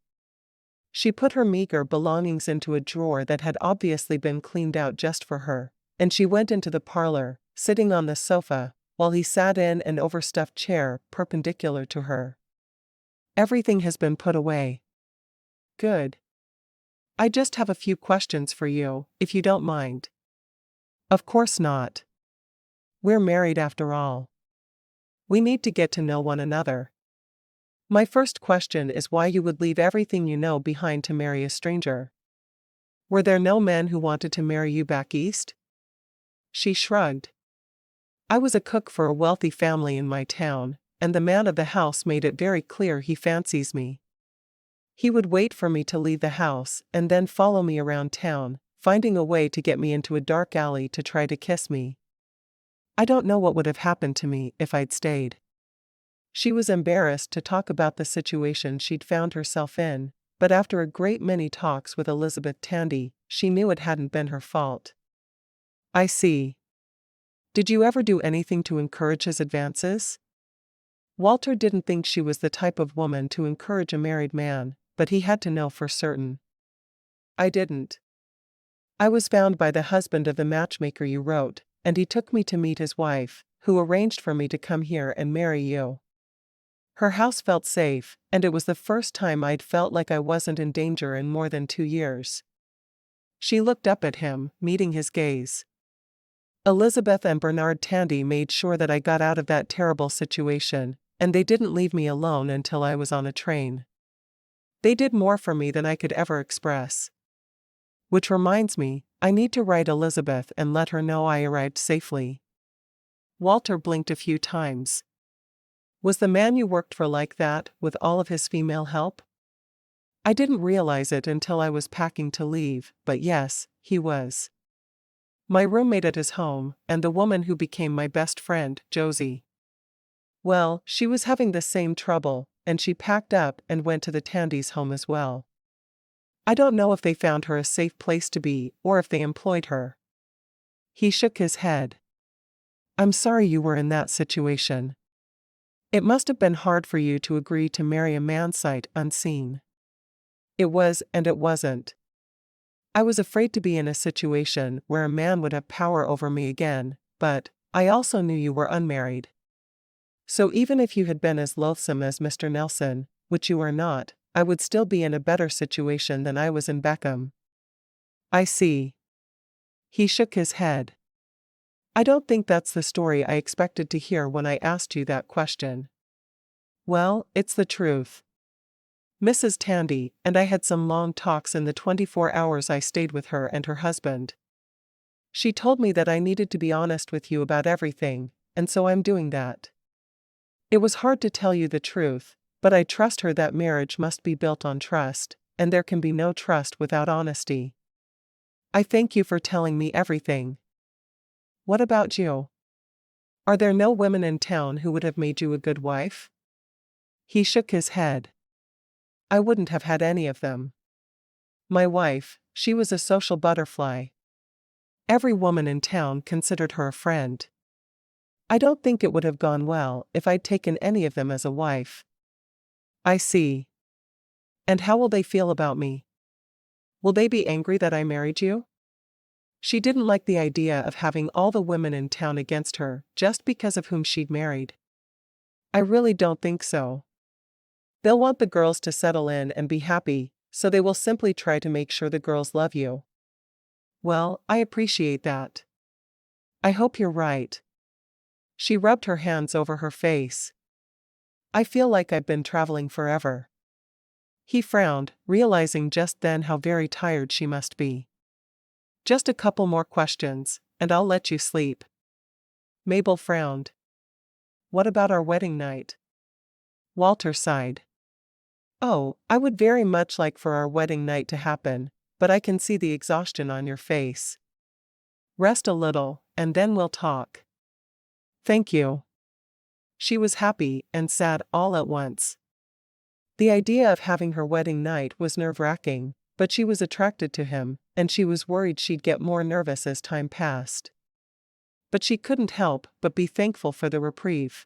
She put her meager belongings into a drawer that had obviously been cleaned out just for her, and she went into the parlor, sitting on the sofa, while he sat in an overstuffed chair perpendicular to her. "Everything has been put away." "Good. I just have a few questions for you, if you don't mind." "Of course not. We're married after all. We need to get to know one another. My first question is why you would leave everything you know behind to marry a stranger. Were there no men who wanted to marry you back east?" She shrugged. "I was a cook for a wealthy family in my town, and the man of the house made it very clear he fancies me. He would wait for me to leave the house and then follow me around town, finding a way to get me into a dark alley to try to kiss me. I don't know what would have happened to me if I'd stayed." She was embarrassed to talk about the situation she'd found herself in, but after a great many talks with Elizabeth Tandy, she knew it hadn't been her fault. "I see. Did you ever do anything to encourage his advances?" Walter didn't think she was the type of woman to encourage a married man, but he had to know for certain. "I didn't. I was found by the husband of the matchmaker you wrote, and he took me to meet his wife, who arranged for me to come here and marry you. Her house felt safe, and it was the first time I'd felt like I wasn't in danger in more than 2 years." She looked up at him, meeting his gaze. "Elizabeth and Bernard Tandy made sure that I got out of that terrible situation, and they didn't leave me alone until I was on a train. They did more for me than I could ever express. Which reminds me, I need to write Elizabeth and let her know I arrived safely." Walter blinked a few times. "Was the man you worked for like that, with all of his female help?" I didn't realize it until I was packing to leave, but yes, he was. My roommate at his home, and the woman who became my best friend, Josie. Well, she was having the same trouble, and she packed up and went to the Tandys' home as well. I don't know if they found her a safe place to be, or if they employed her. He shook his head. I'm sorry you were in that situation. It must have been hard for you to agree to marry a man sight unseen. It was, and it wasn't. I was afraid to be in a situation where a man would have power over me again, but I also knew you were unmarried. So even if you had been as loathsome as Mr. Nelson, which you are not, I would still be in a better situation than I was in Beckham. I see. He shook his head. I don't think that's the story I expected to hear when I asked you that question. Well, it's the truth. Mrs. Tandy and I had some long talks in the 24 hours I stayed with her and her husband. She told me that I needed to be honest with you about everything, and so I'm doing that. It was hard to tell you the truth, but I trust her that marriage must be built on trust, and there can be no trust without honesty. I thank you for telling me everything. What about you? Are there no women in town who would have made you a good wife? He shook his head. I wouldn't have had any of them. My wife, she was a social butterfly. Every woman in town considered her a friend. I don't think it would have gone well if I'd taken any of them as a wife. I see. And how will they feel about me? Will they be angry that I married you? She didn't like the idea of having all the women in town against her just because of whom she'd married. I really don't think so. They'll want the girls to settle in and be happy, so they will simply try to make sure the girls love you. Well, I appreciate that. I hope you're right. She rubbed her hands over her face. I feel like I've been traveling forever. He frowned, realizing just then how very tired she must be. Just a couple more questions, and I'll let you sleep. Mabel frowned. What about our wedding night? Walter sighed. Oh, I would very much like for our wedding night to happen, but I can see the exhaustion on your face. Rest a little, and then we'll talk. Thank you. She was happy and sad all at once. The idea of having her wedding night was nerve-wracking, but she was attracted to him, and she was worried she'd get more nervous as time passed. But she couldn't help but be thankful for the reprieve.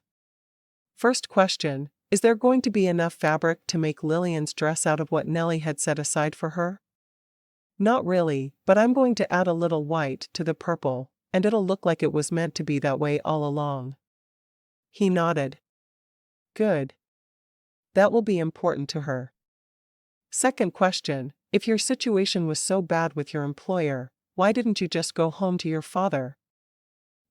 First question, is there going to be enough fabric to make Lillian's dress out of what Nellie had set aside for her? Not really, but I'm going to add a little white to the purple, and it'll look like it was meant to be that way all along. He nodded. Good. That will be important to her. Second question, if your situation was so bad with your employer, why didn't you just go home to your father?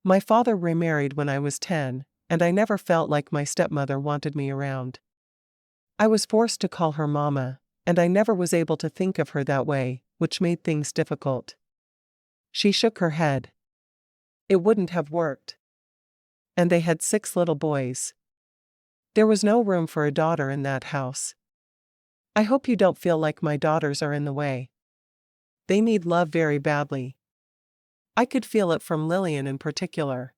My father remarried when I was 10, and I never felt like my stepmother wanted me around. I was forced to call her Mama, and I never was able to think of her that way, which made things difficult. She shook her head. It wouldn't have worked. And they had 6 little boys. There was no room for a daughter in that house. I hope you don't feel like my daughters are in the way. They need love very badly. I could feel it from Lillian in particular.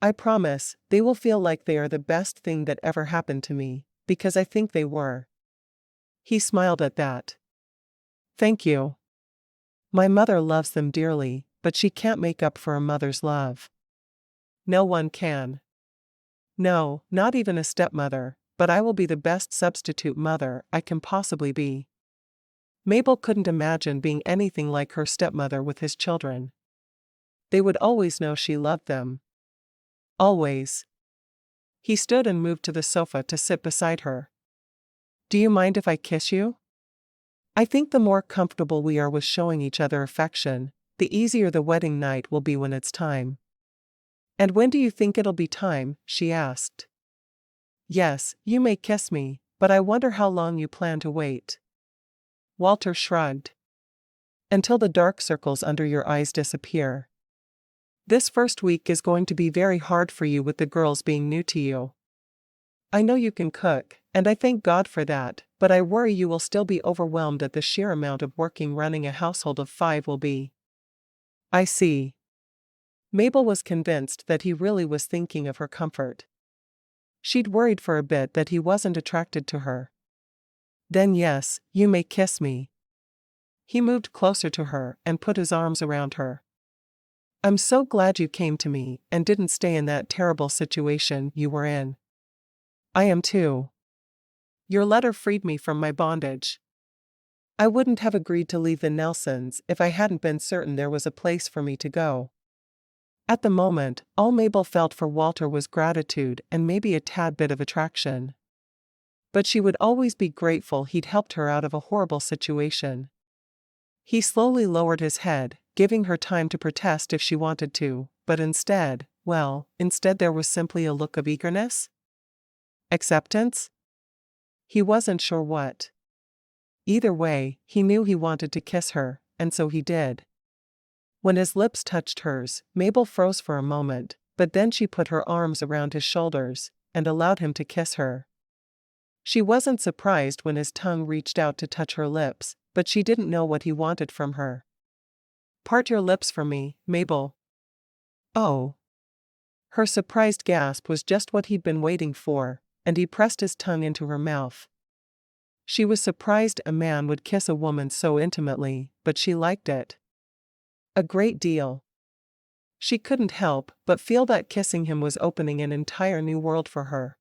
I promise, they will feel like they are the best thing that ever happened to me, because I think they were. He smiled at that. Thank you. My mother loves them dearly, but she can't make up for a mother's love. No one can. No, not even a stepmother, but I will be the best substitute mother I can possibly be. Mabel couldn't imagine being anything like her stepmother with his children. They would always know she loved them. Always. He stood and moved to the sofa to sit beside her. Do you mind if I kiss you? I think the more comfortable we are with showing each other affection, the easier the wedding night will be when it's time. And when do you think it'll be time? She asked. Yes, you may kiss me, but I wonder how long you plan to wait. Walter shrugged. Until the dark circles under your eyes disappear. This first week is going to be very hard for you with the girls being new to you. I know you can cook, And I thank God for that, but I worry you will still be overwhelmed at the sheer amount of working running a household of 5 will be. I see. Mabel was convinced that he really was thinking of her comfort. She'd worried for a bit that he wasn't attracted to her. Then yes, you may kiss me. He moved closer to her and put his arms around her. I'm so glad you came to me and didn't stay in that terrible situation you were in. I am too. Your letter freed me from my bondage. I wouldn't have agreed to leave the Nelsons if I hadn't been certain there was a place for me to go. At the moment, all Mabel felt for Walter was gratitude and maybe a tad bit of attraction. But she would always be grateful he'd helped her out of a horrible situation. He slowly lowered his head, giving her time to protest if she wanted to, but instead there was simply a look of eagerness? Acceptance? He wasn't sure what. Either way, he knew he wanted to kiss her, and so he did. When his lips touched hers, Mabel froze for a moment, but then she put her arms around his shoulders and allowed him to kiss her. She wasn't surprised when his tongue reached out to touch her lips, but she didn't know what he wanted from her. Part your lips from me, Mabel. Oh. Her surprised gasp was just what he'd been waiting for, and he pressed his tongue into her mouth. She was surprised a man would kiss a woman so intimately, but she liked it. A great deal. She couldn't help but feel that kissing him was opening an entire new world for her.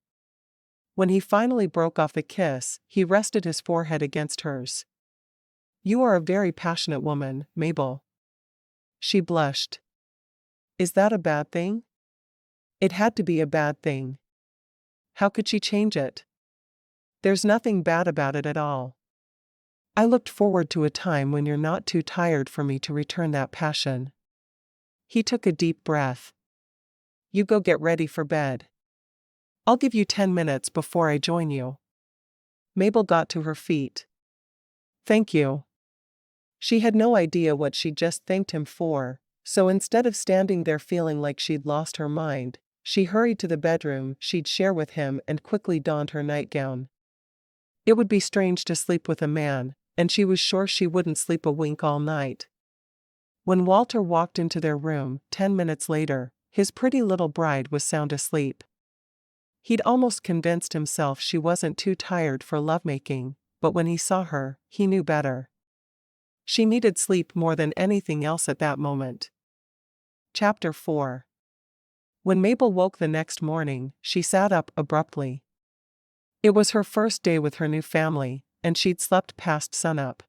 When he finally broke off the kiss, he rested his forehead against hers. You are a very passionate woman, Mabel. She blushed. Is that a bad thing? It had to be a bad thing. How could she change it? There's nothing bad about it at all. I looked forward to a time when you're not too tired for me to return that passion. He took a deep breath. You go get ready for bed. I'll give you 10 minutes before I join you. Mabel got to her feet. Thank you. She had no idea what she'd just thanked him for, so instead of standing there feeling like she'd lost her mind, she hurried to the bedroom she'd share with him and quickly donned her nightgown. It would be strange to sleep with a man, and she was sure she wouldn't sleep a wink all night. When Walter walked into their room, 10 minutes later, his pretty little bride was sound asleep. He'd almost convinced himself she wasn't too tired for lovemaking, but when he saw her, he knew better. She needed sleep more than anything else at that moment. Chapter 4. When Mabel woke the next morning, she sat up abruptly. It was her first day with her new family, and she'd slept past sunup.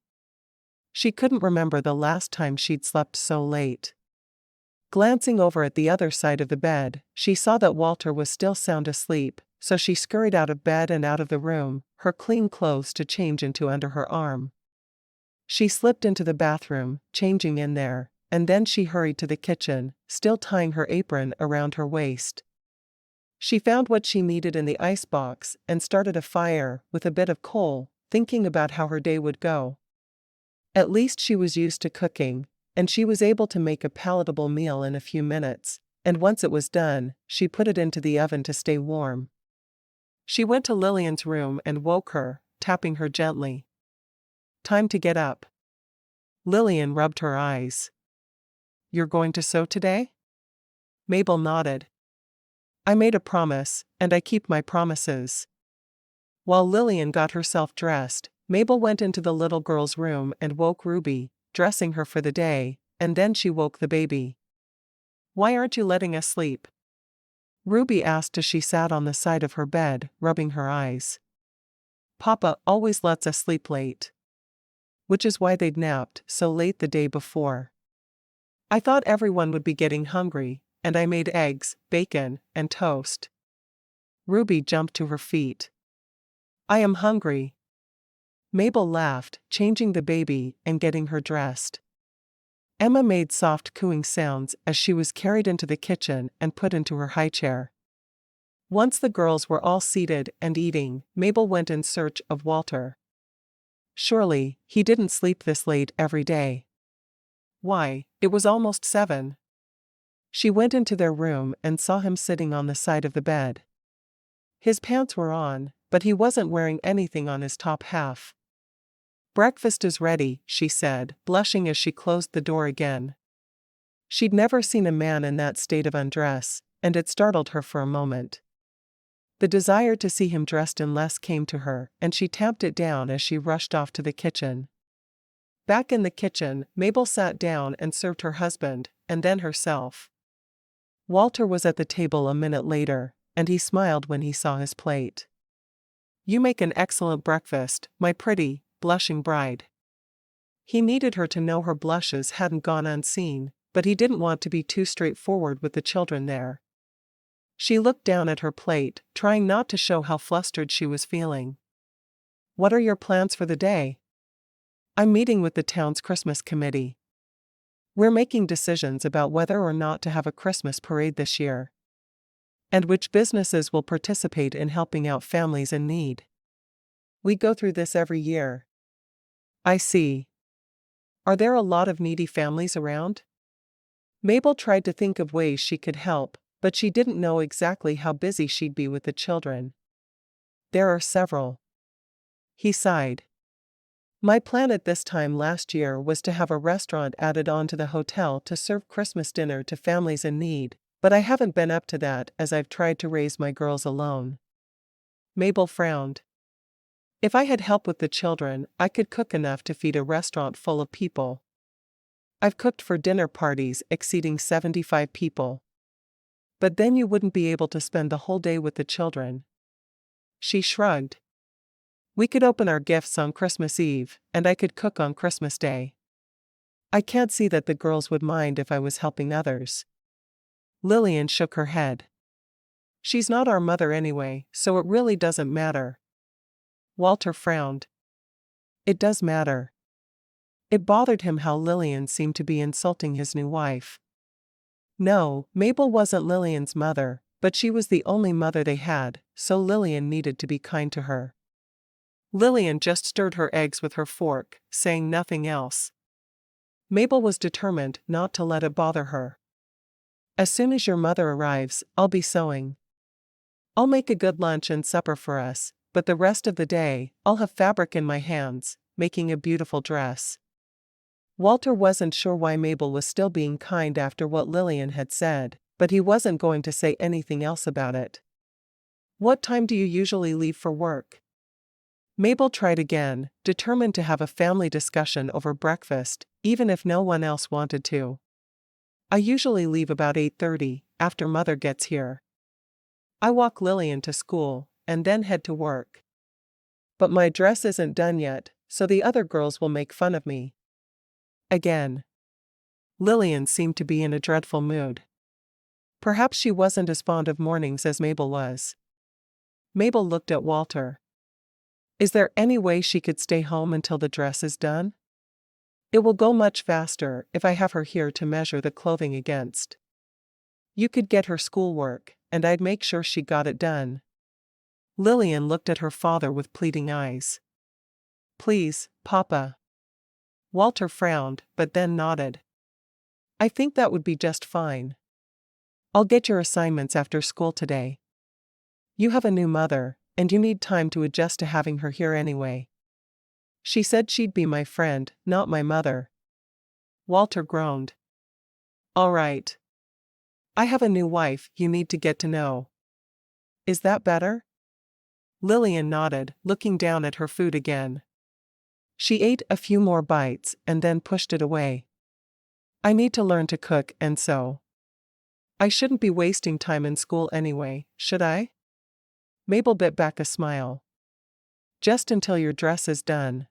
She couldn't remember the last time she'd slept so late. Glancing over at the other side of the bed, she saw that Walter was still sound asleep, so she scurried out of bed and out of the room, her clean clothes to change into under her arm. She slipped into the bathroom, changing in there, and then she hurried to the kitchen, still tying her apron around her waist. She found what she needed in the icebox and started a fire with a bit of coal, thinking about how her day would go. At least she was used to cooking, and she was able to make a palatable meal in a few minutes, and once it was done, she put it into the oven to stay warm. She went to Lillian's room and woke her, tapping her gently. Time to get up. Lillian rubbed her eyes. You're going to sew today? Mabel nodded. I made a promise, and I keep my promises. While Lillian got herself dressed, Mabel went into the little girl's room and woke Ruby, dressing her for the day, and then she woke the baby. Why aren't you letting us sleep? Ruby asked as she sat on the side of her bed, rubbing her eyes. Papa always lets us sleep late. Which is why they'd napped so late the day before. I thought everyone would be getting hungry, and I made eggs, bacon, and toast. Ruby jumped to her feet. I am hungry. Mabel laughed, changing the baby and getting her dressed. Emma made soft cooing sounds as she was carried into the kitchen and put into her high chair. Once the girls were all seated and eating, Mabel went in search of Walter. Surely, he didn't sleep this late every day. Why, it was almost 7. She went into their room and saw him sitting on the side of the bed. His pants were on, but he wasn't wearing anything on his top half. "Breakfast is ready," she said, blushing as she closed the door again. She'd never seen a man in that state of undress, and it startled her for a moment. The desire to see him dressed in less came to her, and she tamped it down as she rushed off to the kitchen. Back in the kitchen, Mabel sat down and served her husband, and then herself. Walter was at the table a minute later, and he smiled when he saw his plate. "You make an excellent breakfast, my pretty, blushing bride." He needed her to know her blushes hadn't gone unseen, but he didn't want to be too straightforward with the children there. She looked down at her plate, trying not to show how flustered she was feeling. "What are your plans for the day?" "I'm meeting with the town's Christmas committee. We're making decisions about whether or not to have a Christmas parade this year, and which businesses will participate in helping out families in need. We go through this every year." "I see. Are there a lot of needy families around?" Mabel tried to think of ways she could help, but she didn't know exactly how busy she'd be with the children. "There are several." He sighed. "My plan at this time last year was to have a restaurant added on to the hotel to serve Christmas dinner to families in need, but I haven't been up to that as I've tried to raise my girls alone." Mabel frowned. "If I had help with the children, I could cook enough to feed a restaurant full of people. I've cooked for dinner parties exceeding 75 people. But then you wouldn't be able to spend the whole day with the children." She shrugged. "We could open our gifts on Christmas Eve, and I could cook on Christmas Day. I can't see that the girls would mind if I was helping others." Lillian shook her head. "She's not our mother anyway, so it really doesn't matter." Walter frowned. It does matter. It bothered him how Lillian seemed to be insulting his new wife. No, Mabel wasn't Lillian's mother, but she was the only mother they had, so Lillian needed to be kind to her. Lillian just stirred her eggs with her fork, saying nothing else. Mabel was determined not to let it bother her. "As soon as your mother arrives, I'll be sewing. I'll make a good lunch and supper for us, but the rest of the day, I'll have fabric in my hands, making a beautiful dress." Walter wasn't sure why Mabel was still being kind after what Lillian had said, but he wasn't going to say anything else about it. "What time do you usually leave for work?" Mabel tried again, determined to have a family discussion over breakfast, even if no one else wanted to. "I usually leave about 8:30, after Mother gets here. I walk Lillian to school, and then head to work. But my dress isn't done yet, so the other girls will make fun of me." Again. Lillian seemed to be in a dreadful mood. Perhaps she wasn't as fond of mornings as Mabel was. Mabel looked at Walter. "Is there any way she could stay home until the dress is done? It will go much faster if I have her here to measure the clothing against. You could get her schoolwork, and I'd make sure she got it done." Lillian looked at her father with pleading eyes. "Please, Papa." Walter frowned, but then nodded. "I think that would be just fine. I'll get your assignments after school today. You have a new mother, and you need time to adjust to having her here anyway. She said she'd be my friend, not my mother." Walter groaned. "All right. I have a new wife you need to get to know. Is that better?" Lillian nodded, looking down at her food again. She ate a few more bites and then pushed it away. "I need to learn to cook and sew. I shouldn't be wasting time in school anyway, should I?" Mabel bit back a smile. "Just until your dress is done."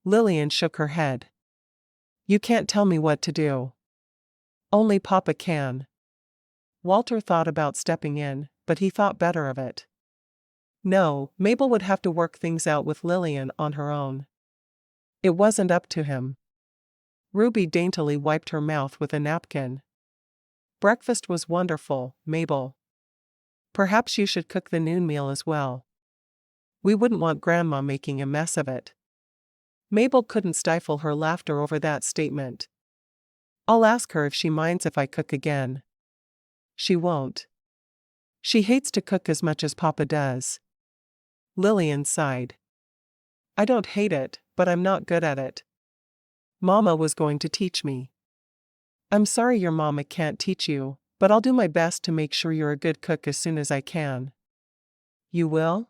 Lillian shook her head. "You can't tell me what to do. Only Papa can." Walter thought about stepping in, but he thought better of it. No, Mabel would have to work things out with Lillian on her own. It wasn't up to him. Ruby daintily wiped her mouth with a napkin. "Breakfast was wonderful, Mabel. Perhaps you should cook the noon meal as well. We wouldn't want Grandma making a mess of it." Mabel couldn't stifle her laughter over that statement. "I'll ask her if she minds if I cook again." "She won't. She hates to cook as much as Papa does." Lillian sighed. I don't hate it, but I'm not good at it. Mama was going to teach me. I'm sorry your mama can't teach you, but I'll do my best to make sure you're a good cook as soon as I can. You will?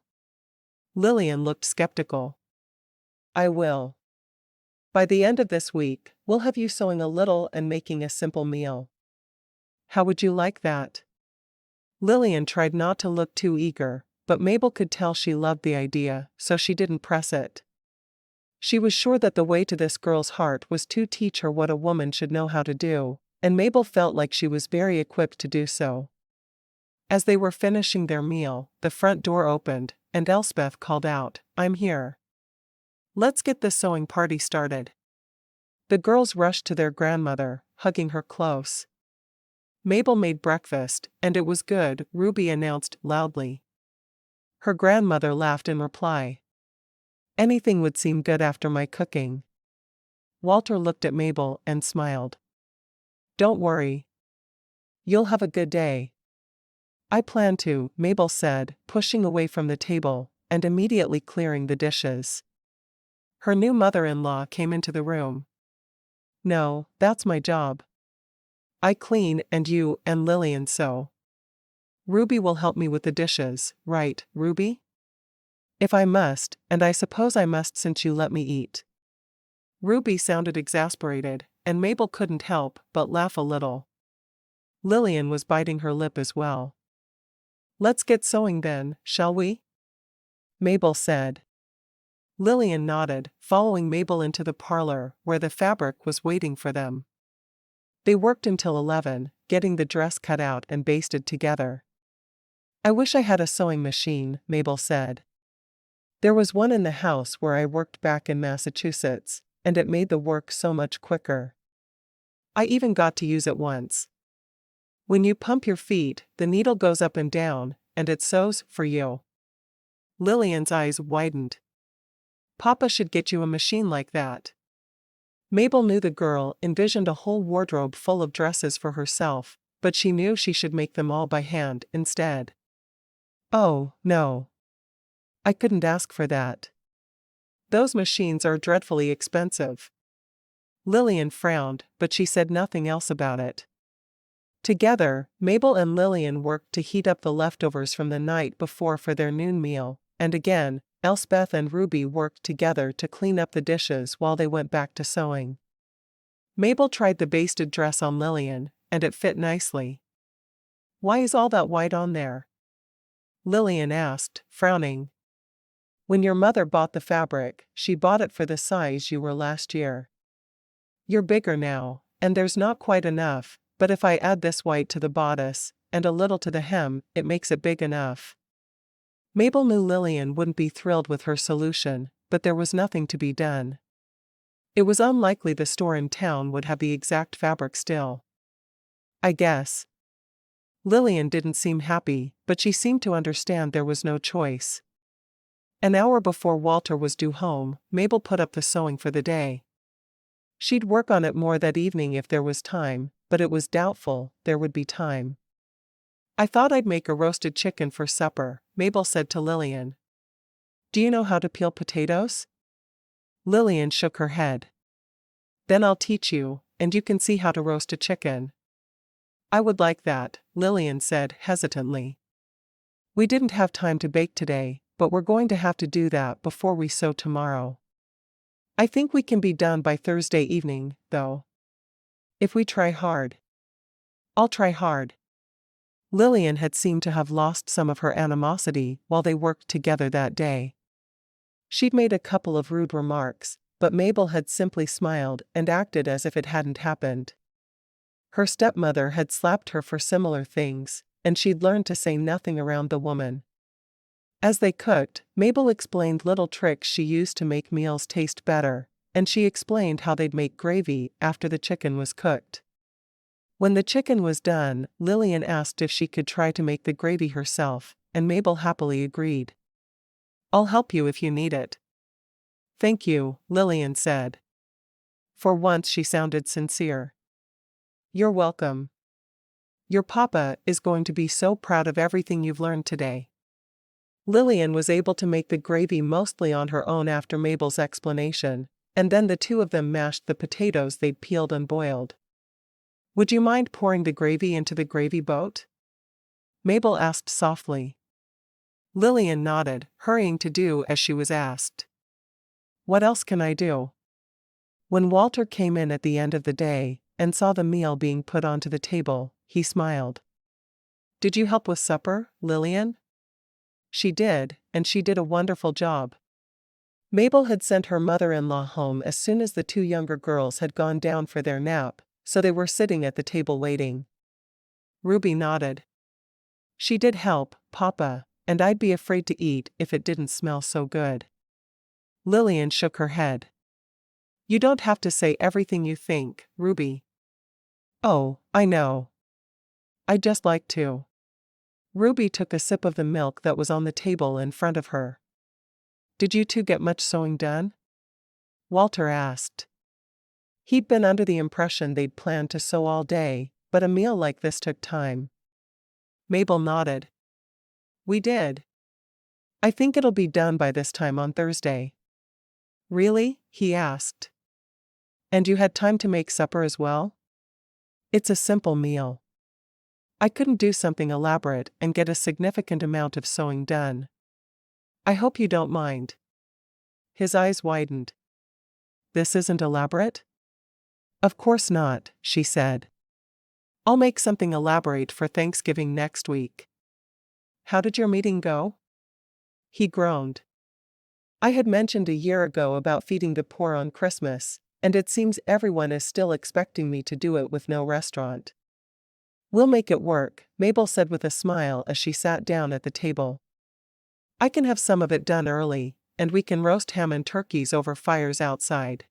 Lillian looked skeptical. I will. By the end of this week, we'll have you sewing a little and making a simple meal. How would you like that? Lillian tried not to look too eager, but Mabel could tell she loved the idea, so she didn't press it. She was sure that the way to this girl's heart was to teach her what a woman should know how to do, and Mabel felt like she was very equipped to do so. As they were finishing their meal, the front door opened, and Elspeth called out, I'm here. Let's get the sewing party started. The girls rushed to their grandmother, hugging her close. Mabel made breakfast, and it was good, Ruby announced loudly. Her grandmother laughed in reply. Anything would seem good after my cooking. Walter looked at Mabel and smiled. Don't worry. You'll have a good day. I plan to, Mabel said, pushing away from the table, and immediately clearing the dishes. Her new mother-in-law came into the room. No, that's my job. I clean and you and Lillian sew. Ruby will help me with the dishes, right, Ruby? If I must, and I suppose I must since you let me eat. Ruby sounded exasperated, and Mabel couldn't help but laugh a little. Lillian was biting her lip as well. Let's get sewing then, shall we? Mabel said. Lillian nodded, following Mabel into the parlor where the fabric was waiting for them. They worked until 11, getting the dress cut out and basted together. I wish I had a sewing machine, Mabel said. There was one in the house where I worked back in Massachusetts, and it made the work so much quicker. I even got to use it once. When you pump your feet, the needle goes up and down, and it sews for you. Lillian's eyes widened. Papa should get you a machine like that. Mabel knew the girl envisioned a whole wardrobe full of dresses for herself, but she knew she should make them all by hand instead. Oh, no. I couldn't ask for that. Those machines are dreadfully expensive. Lillian frowned, but she said nothing else about it. Together, Mabel and Lillian worked to heat up the leftovers from the night before for their noon meal, and again, Elspeth and Ruby worked together to clean up the dishes while they went back to sewing. Mabel tried the basted dress on Lillian, and it fit nicely. Why is all that white on there? Lillian asked, frowning. When your mother bought the fabric, she bought it for the size you were last year. You're bigger now, and there's not quite enough, but if I add this white to the bodice, and a little to the hem, it makes it big enough. Mabel knew Lillian wouldn't be thrilled with her solution, but there was nothing to be done. It was unlikely the store in town would have the exact fabric still. I guess. Lillian didn't seem happy, but she seemed to understand there was no choice. An hour before Walter was due home, Mabel put up the sewing for the day. She'd work on it more that evening if there was time, but it was doubtful there would be time. I thought I'd make a roasted chicken for supper, Mabel said to Lillian. Do you know how to peel potatoes? Lillian shook her head. Then I'll teach you, and you can see how to roast a chicken. I would like that, Lillian said hesitantly. We didn't have time to bake today, but we're going to have to do that before we sew tomorrow. I think we can be done by Thursday evening, though. If we try hard. I'll try hard. Lillian had seemed to have lost some of her animosity while they worked together that day. She'd made a couple of rude remarks, but Mabel had simply smiled and acted as if it hadn't happened. Her stepmother had slapped her for similar things, and she'd learned to say nothing around the woman. As they cooked, Mabel explained little tricks she used to make meals taste better, and she explained how they'd make gravy after the chicken was cooked. When the chicken was done, Lillian asked if she could try to make the gravy herself, and Mabel happily agreed. I'll help you if you need it. Thank you, Lillian said. For once she sounded sincere. You're welcome. Your papa is going to be so proud of everything you've learned today. Lillian was able to make the gravy mostly on her own after Mabel's explanation, and then the two of them mashed the potatoes they'd peeled and boiled. "Would you mind pouring the gravy into the gravy boat?" Mabel asked softly. Lillian nodded, hurrying to do as she was asked. "What else can I do?" When Walter came in at the end of the day and saw the meal being put onto the table, he smiled. "Did you help with supper, Lillian?" She did, and she did a wonderful job. Mabel had sent her mother-in-law home as soon as the two younger girls had gone down for their nap, so they were sitting at the table waiting. Ruby nodded. "She did help, Papa, and I'd be afraid to eat if it didn't smell so good." Lillian shook her head. "You don't have to say everything you think, Ruby." "Oh, I know. I'd just like to." Ruby took a sip of the milk that was on the table in front of her. "Did you two get much sewing done?" Walter asked. He'd been under the impression they'd planned to sew all day, but a meal like this took time. Mabel nodded. "We did. I think it'll be done by this time on Thursday." "Really?" he asked. "And you had time to make supper as well?" "It's a simple meal. I couldn't do something elaborate and get a significant amount of sewing done. I hope you don't mind." His eyes widened. "This isn't elaborate?" "Of course not," she said. "I'll make something elaborate for Thanksgiving next week." "How did your meeting go?" He groaned. "I had mentioned a year ago about feeding the poor on Christmas, and it seems everyone is still expecting me to do it with no restaurant." "We'll make it work," Mabel said with a smile as she sat down at the table. "I can have some of it done early, and we can roast ham and turkeys over fires outside."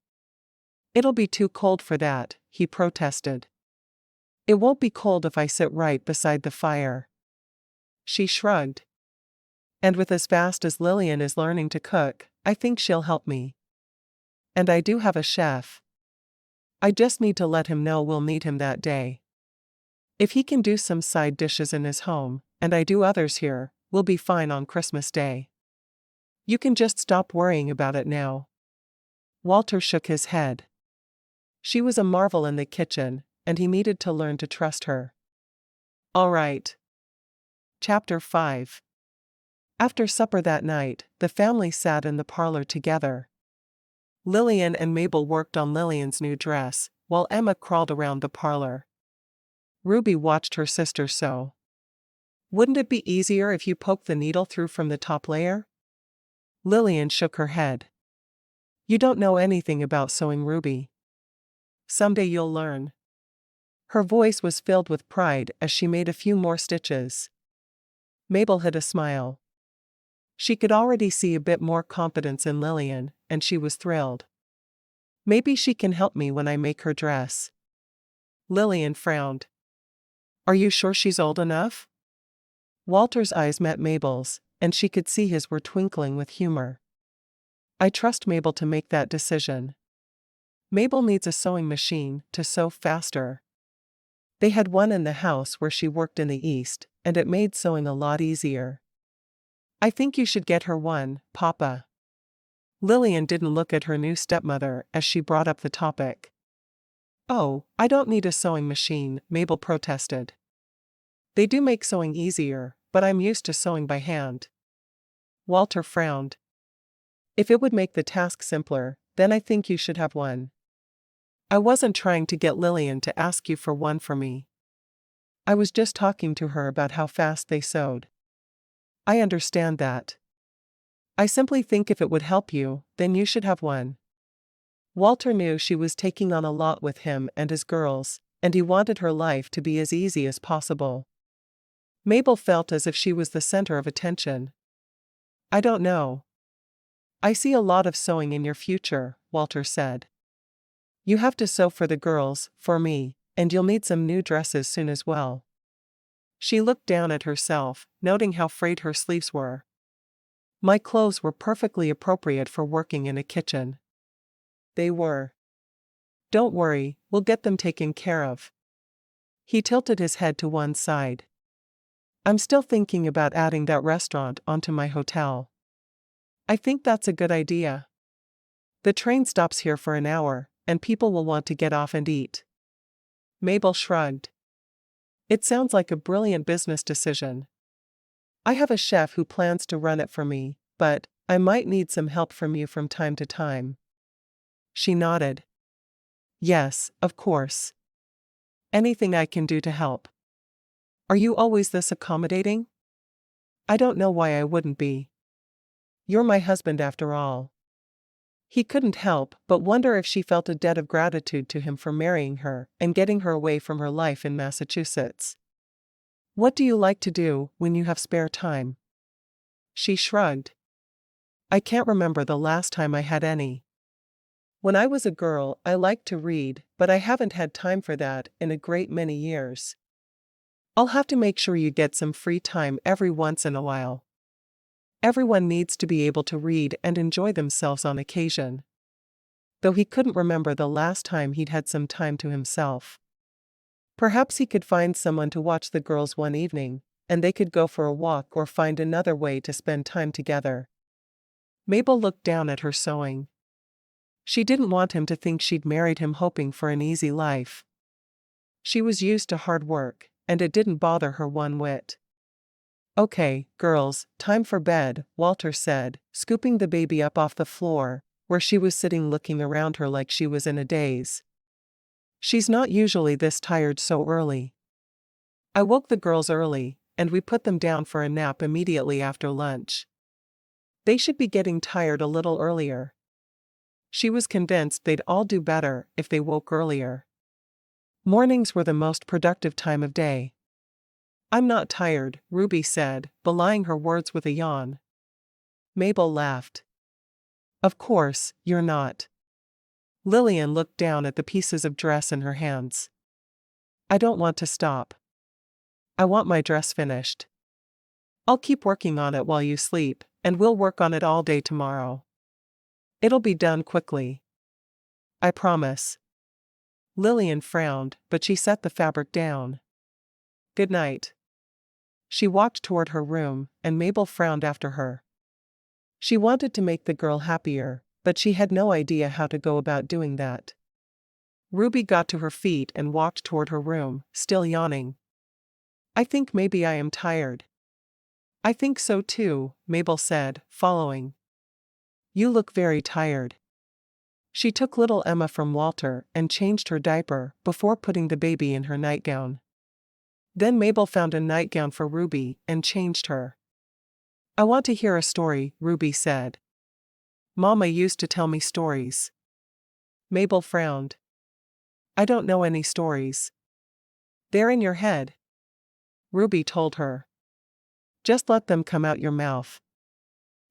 "It'll be too cold for that," he protested. "It won't be cold if I sit right beside the fire." She shrugged. "And with as fast as Lillian is learning to cook, I think she'll help me. And I do have a chef. I just need to let him know we'll need him that day. If he can do some side dishes in his home, and I do others here, we'll be fine on Christmas Day. You can just stop worrying about it now." Walter shook his head. She was a marvel in the kitchen, and he needed to learn to trust her. All right. Chapter 5. After supper that night, the family sat in the parlor together. Lillian and Mabel worked on Lillian's new dress, while Emma crawled around the parlor. Ruby watched her sister sew. "Wouldn't it be easier if you poked the needle through from the top layer?" Lillian shook her head. "You don't know anything about sewing, Ruby. Someday you'll learn." Her voice was filled with pride as she made a few more stitches. Mabel hid a smile. She could already see a bit more confidence in Lillian, and she was thrilled. "Maybe she can help me when I make her dress." Lillian frowned. "Are you sure she's old enough?" Walter's eyes met Mabel's, and she could see his were twinkling with humor. "I trust Mabel to make that decision. Mabel needs a sewing machine to sew faster." They had one in the house where she worked in the East, and it made sewing a lot easier. "I think you should get her one, Papa." Lillian didn't look at her new stepmother as she brought up the topic. "Oh, I don't need a sewing machine," Mabel protested. "They do make sewing easier, but I'm used to sewing by hand." Walter frowned. "If it would make the task simpler, then I think you should have one." "I wasn't trying to get Lillian to ask you for one for me. I was just talking to her about how fast they sewed." "I understand that. I simply think if it would help you, then you should have one." Walter knew she was taking on a lot with him and his girls, and he wanted her life to be as easy as possible. Mabel felt as if she was the center of attention. "I don't know. I see a lot of sewing in your future," Walter said. "You have to sew for the girls, for me, and you'll need some new dresses soon as well." She looked down at herself, noting how frayed her sleeves were. "My clothes were perfectly appropriate for working in a kitchen." They were. "Don't worry, we'll get them taken care of." He tilted his head to one side. I'm still thinking about adding that restaurant onto my hotel. I think that's a good idea. The train stops here for an hour, and people will want to get off and eat. Mabel shrugged. It sounds like a brilliant business decision. I have a chef who plans to run it for me, but I might need some help from you from time to time. She nodded. Yes, of course. Anything I can do to help. Are you always this accommodating? I don't know why I wouldn't be. You're my husband after all. He couldn't help but wonder if she felt a debt of gratitude to him for marrying her and getting her away from her life in Massachusetts. What do you like to do when you have spare time? She shrugged. I can't remember the last time I had any. When I was a girl, I liked to read, but I haven't had time for that in a great many years. I'll have to make sure you get some free time every once in a while. Everyone needs to be able to read and enjoy themselves on occasion. Though he couldn't remember the last time he'd had some time to himself. Perhaps he could find someone to watch the girls one evening, and they could go for a walk or find another way to spend time together. Mabel looked down at her sewing. She didn't want him to think she'd married him hoping for an easy life. She was used to hard work, and it didn't bother her one whit. Okay, girls, time for bed, Walter said, scooping the baby up off the floor, where she was sitting looking around her like she was in a daze. She's not usually this tired so early. I woke the girls early, and we put them down for a nap immediately after lunch. They should be getting tired a little earlier. She was convinced they'd all do better if they woke earlier. Mornings were the most productive time of day. I'm not tired, Ruby said, belying her words with a yawn. Mabel laughed. Of course, you're not. Lillian looked down at the pieces of dress in her hands. I don't want to stop. I want my dress finished. I'll keep working on it while you sleep, and we'll work on it all day tomorrow. It'll be done quickly. I promise. Lillian frowned, but she set the fabric down. Good night. She walked toward her room, and Mabel frowned after her. She wanted to make the girl happier, but she had no idea how to go about doing that. Ruby got to her feet and walked toward her room, still yawning. I think maybe I am tired. I think so too, Mabel said, following. You look very tired. She took little Emma from Walter and changed her diaper before putting the baby in her nightgown. Then Mabel found a nightgown for Ruby and changed her. I want to hear a story, Ruby said. Mama used to tell me stories. Mabel frowned. I don't know any stories. They're in your head. Ruby told her. Just let them come out your mouth.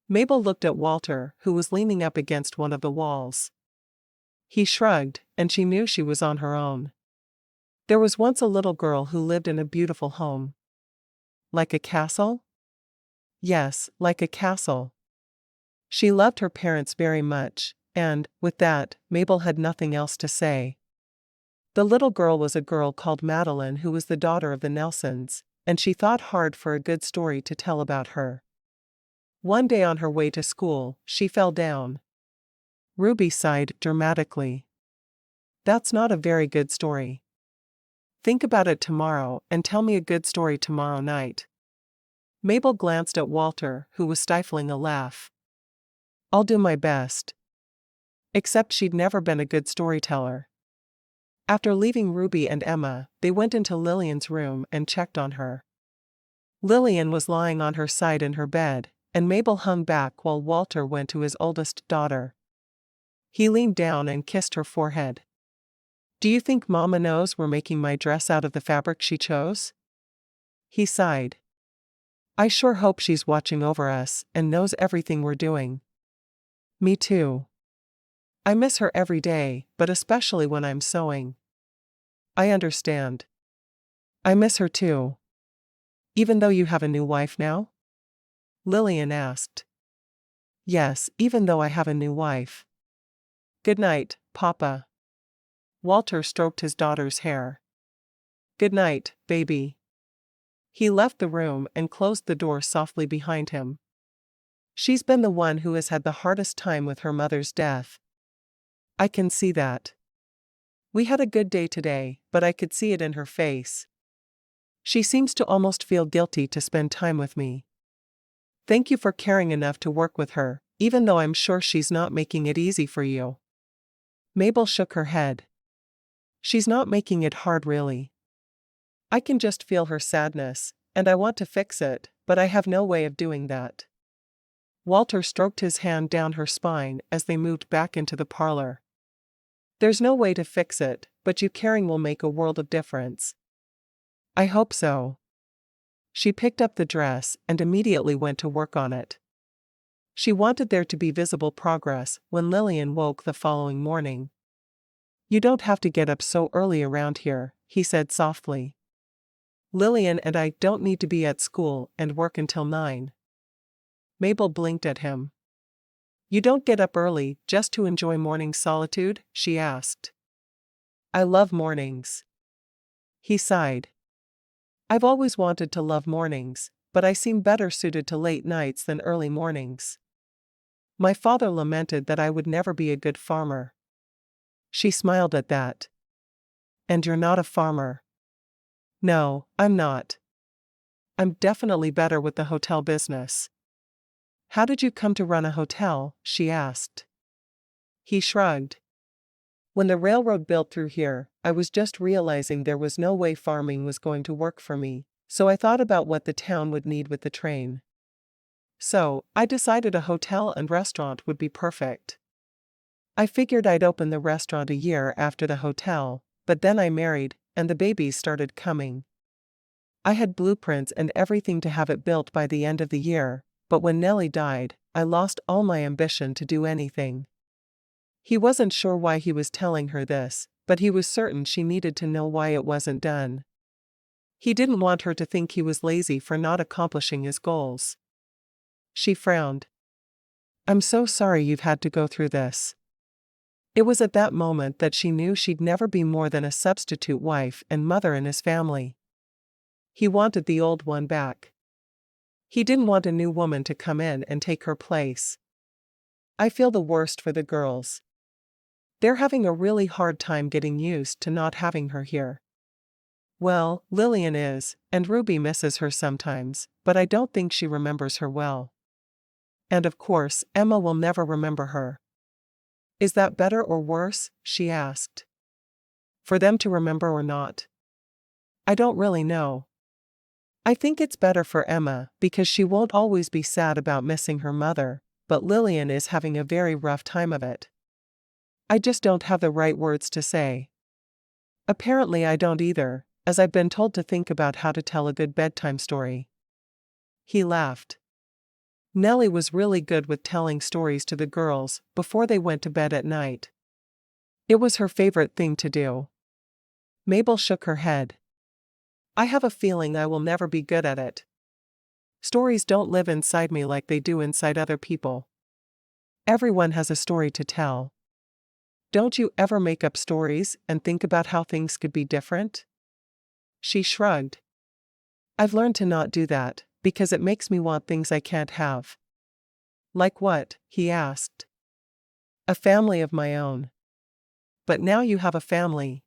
Mabel looked at Walter, who was leaning up against one of the walls. He shrugged, and she knew she was on her own. There was once a little girl who lived in a beautiful home. Like a castle? Yes, like a castle. She loved her parents very much, and, with that, Mabel had nothing else to say. The little girl was a girl called Madeline who was the daughter of the Nelsons, and she thought hard for a good story to tell about her. One day on her way to school, she fell down. Ruby sighed dramatically. That's not a very good story. Think about it tomorrow and tell me a good story tomorrow night. Mabel glanced at Walter, who was stifling a laugh. I'll do my best. Except she'd never been a good storyteller. After leaving Ruby and Emma, they went into Lillian's room and checked on her. Lillian was lying on her side in her bed, and Mabel hung back while Walter went to his oldest daughter. He leaned down and kissed her forehead. Do you think Mama knows we're making my dress out of the fabric she chose? He sighed. I sure hope she's watching over us and knows everything we're doing. Me too. I miss her every day, but especially when I'm sewing. I understand. I miss her too. Even though you have a new wife now? Lillian asked. Yes, even though I have a new wife. Good night, Papa. Walter stroked his daughter's hair. Good night, baby. He left the room and closed the door softly behind him. She's been the one who has had the hardest time with her mother's death. I can see that. We had a good day today, but I could see it in her face. She seems to almost feel guilty to spend time with me. Thank you for caring enough to work with her, even though I'm sure she's not making it easy for you. Mabel shook her head. She's not making it hard, really. I can just feel her sadness, and I want to fix it, but I have no way of doing that. Walter stroked his hand down her spine as they moved back into the parlor. There's no way to fix it, but you caring will make a world of difference. I hope so. She picked up the dress and immediately went to work on it. She wanted there to be visible progress when Lillian woke the following morning. You don't have to get up so early around here, he said softly. Lillian and I don't need to be at school and work until 9. Mabel blinked at him. You don't get up early just to enjoy morning solitude? She asked. I love mornings. He sighed. I've always wanted to love mornings, but I seem better suited to late nights than early mornings. My father lamented that I would never be a good farmer. She smiled at that. And you're not a farmer. No, I'm not. I'm definitely better with the hotel business. How did you come to run a hotel? She asked. He shrugged. When the railroad built through here, I was just realizing there was no way farming was going to work for me, so I thought about what the town would need with the train. So, I decided a hotel and restaurant would be perfect. I figured I'd open the restaurant a year after the hotel, but then I married, and the babies started coming. I had blueprints and everything to have it built by the end of the year, but when Nellie died, I lost all my ambition to do anything. He wasn't sure why he was telling her this, but he was certain she needed to know why it wasn't done. He didn't want her to think he was lazy for not accomplishing his goals. She frowned. I'm so sorry you've had to go through this. It was at that moment that she knew she'd never be more than a substitute wife and mother in his family. He wanted the old one back. He didn't want a new woman to come in and take her place. I feel the worst for the girls. They're having a really hard time getting used to not having her here. Well, Lillian is, and Ruby misses her sometimes, but I don't think she remembers her well. And of course, Emma will never remember her. Is that better or worse? She asked. For them to remember or not? I don't really know. I think it's better for Emma because she won't always be sad about missing her mother, but Lillian is having a very rough time of it. I just don't have the right words to say. Apparently I don't either, as I've been told to think about how to tell a good bedtime story. He laughed. Nellie was really good with telling stories to the girls before they went to bed at night. It was her favorite thing to do. Mabel shook her head. I have a feeling I will never be good at it. Stories don't live inside me like they do inside other people. Everyone has a story to tell. Don't you ever make up stories and think about how things could be different? She shrugged. I've learned to not do that, because it makes me want things I can't have. Like what? He asked. A family of my own. But now you have a family.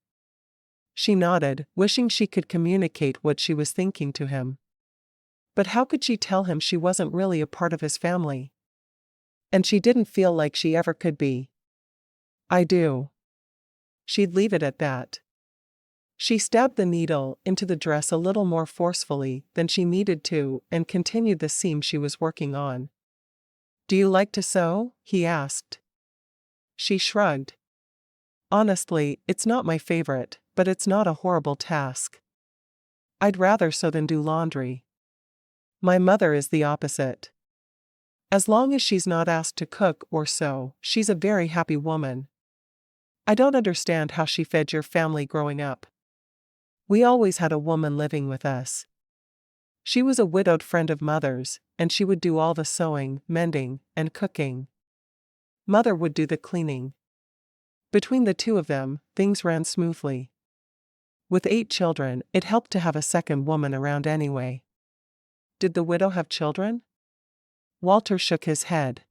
She nodded, wishing she could communicate what she was thinking to him. But how could she tell him she wasn't really a part of his family? And she didn't feel like she ever could be. I do. She'd leave it at that. She stabbed the needle into the dress a little more forcefully than she needed to and continued the seam she was working on. Do you like to sew? He asked. She shrugged. Honestly, it's not my favorite, but it's not a horrible task. I'd rather sew than do laundry. My mother is the opposite. As long as she's not asked to cook or sew, she's a very happy woman. I don't understand how she fed your family growing up. We always had a woman living with us. She was a widowed friend of Mother's, and she would do all the sewing, mending, and cooking. Mother would do the cleaning. Between the two of them, things ran smoothly. With 8 children, it helped to have a second woman around anyway. Did the widow have children? Walter shook his head.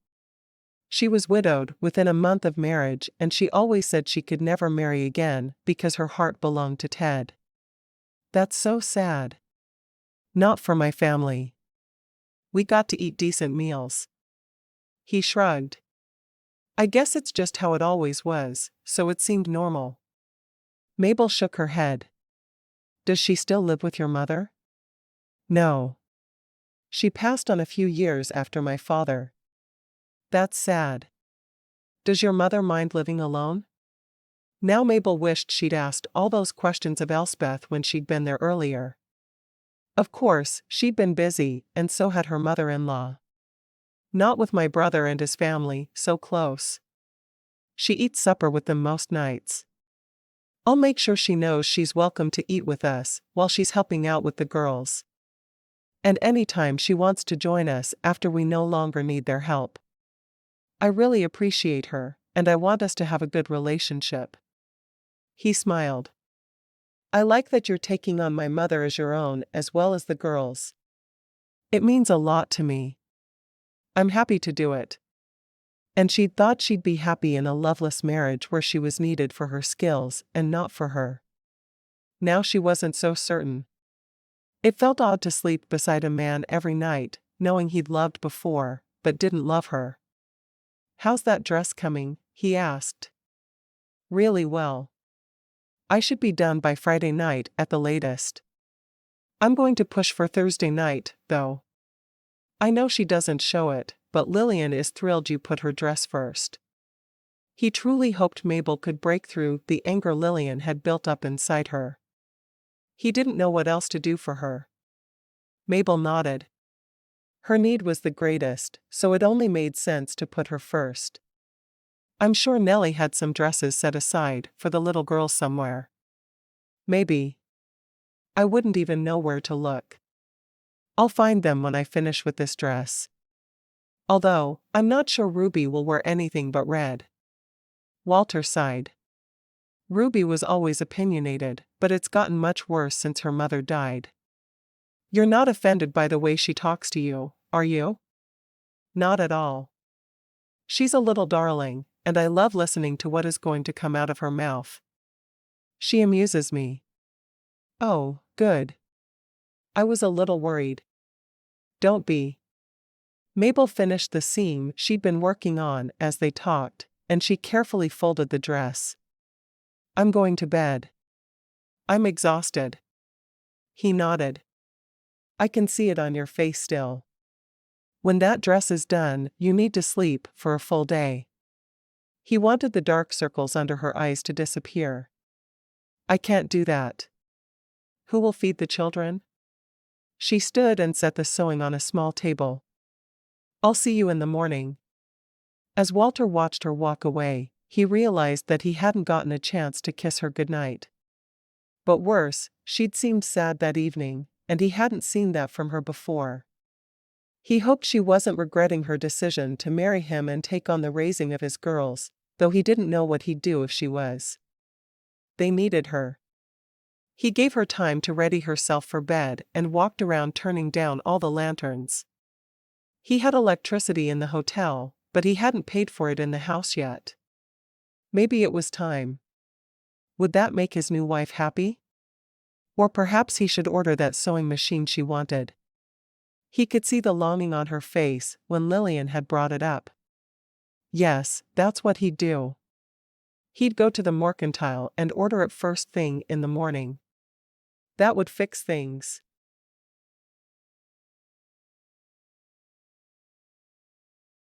She was widowed within a month of marriage, and she always said she could never marry again because her heart belonged to Ted. That's so sad. Not for my family. We got to eat decent meals. He shrugged. I guess it's just how it always was, so it seemed normal. Mabel shook her head. Does she still live with your mother? No. She passed on a few years after my father. That's sad. Does your mother mind living alone? Now Mabel wished she'd asked all those questions of Elspeth when she'd been there earlier. Of course, she'd been busy, and so had her mother-in-law. Not with my brother and his family, so close. She eats supper with them most nights. I'll make sure she knows she's welcome to eat with us while she's helping out with the girls. And anytime she wants to join us after we no longer need their help. I really appreciate her, and I want us to have a good relationship. He smiled. I like that you're taking on my mother as your own as well as the girls. It means a lot to me. I'm happy to do it. And she'd thought she'd be happy in a loveless marriage where she was needed for her skills and not for her. Now she wasn't so certain. It felt odd to sleep beside a man every night, knowing he'd loved before, but didn't love her. How's that dress coming? He asked. Really well. I should be done by Friday night at the latest. I'm going to push for Thursday night, though. I know she doesn't show it, but Lillian is thrilled you put her dress first. He truly hoped Mabel could break through the anger Lillian had built up inside her. He didn't know what else to do for her. Mabel nodded. Her need was the greatest, so it only made sense to put her first. I'm sure Nellie had some dresses set aside for the little girls somewhere. Maybe. I wouldn't even know where to look. I'll find them when I finish with this dress. Although, I'm not sure Ruby will wear anything but red. Walter sighed. Ruby was always opinionated, but it's gotten much worse since her mother died. You're not offended by the way she talks to you, are you? Not at all. She's a little darling, and I love listening to what is going to come out of her mouth. She amuses me. Oh, good. I was a little worried. Don't be. Mabel finished the seam she'd been working on as they talked, and she carefully folded the dress. I'm going to bed. I'm exhausted. He nodded. I can see it on your face still. When that dress is done, you need to sleep for a full day. He wanted the dark circles under her eyes to disappear. I can't do that. Who will feed the children? She stood and set the sewing on a small table. I'll see you in the morning. As Walter watched her walk away, he realized that he hadn't gotten a chance to kiss her goodnight. But worse, she'd seemed sad that evening, and he hadn't seen that from her before. He hoped she wasn't regretting her decision to marry him and take on the raising of his girls, though he didn't know what he'd do if she was. They needed her. He gave her time to ready herself for bed and walked around turning down all the lanterns. He had electricity in the hotel, but he hadn't paid for it in the house yet. Maybe it was time. Would that make his new wife happy? Or perhaps he should order that sewing machine she wanted. He could see the longing on her face when Lillian had brought it up. Yes, that's what he'd do. He'd go to the mercantile and order it first thing in the morning. That would fix things.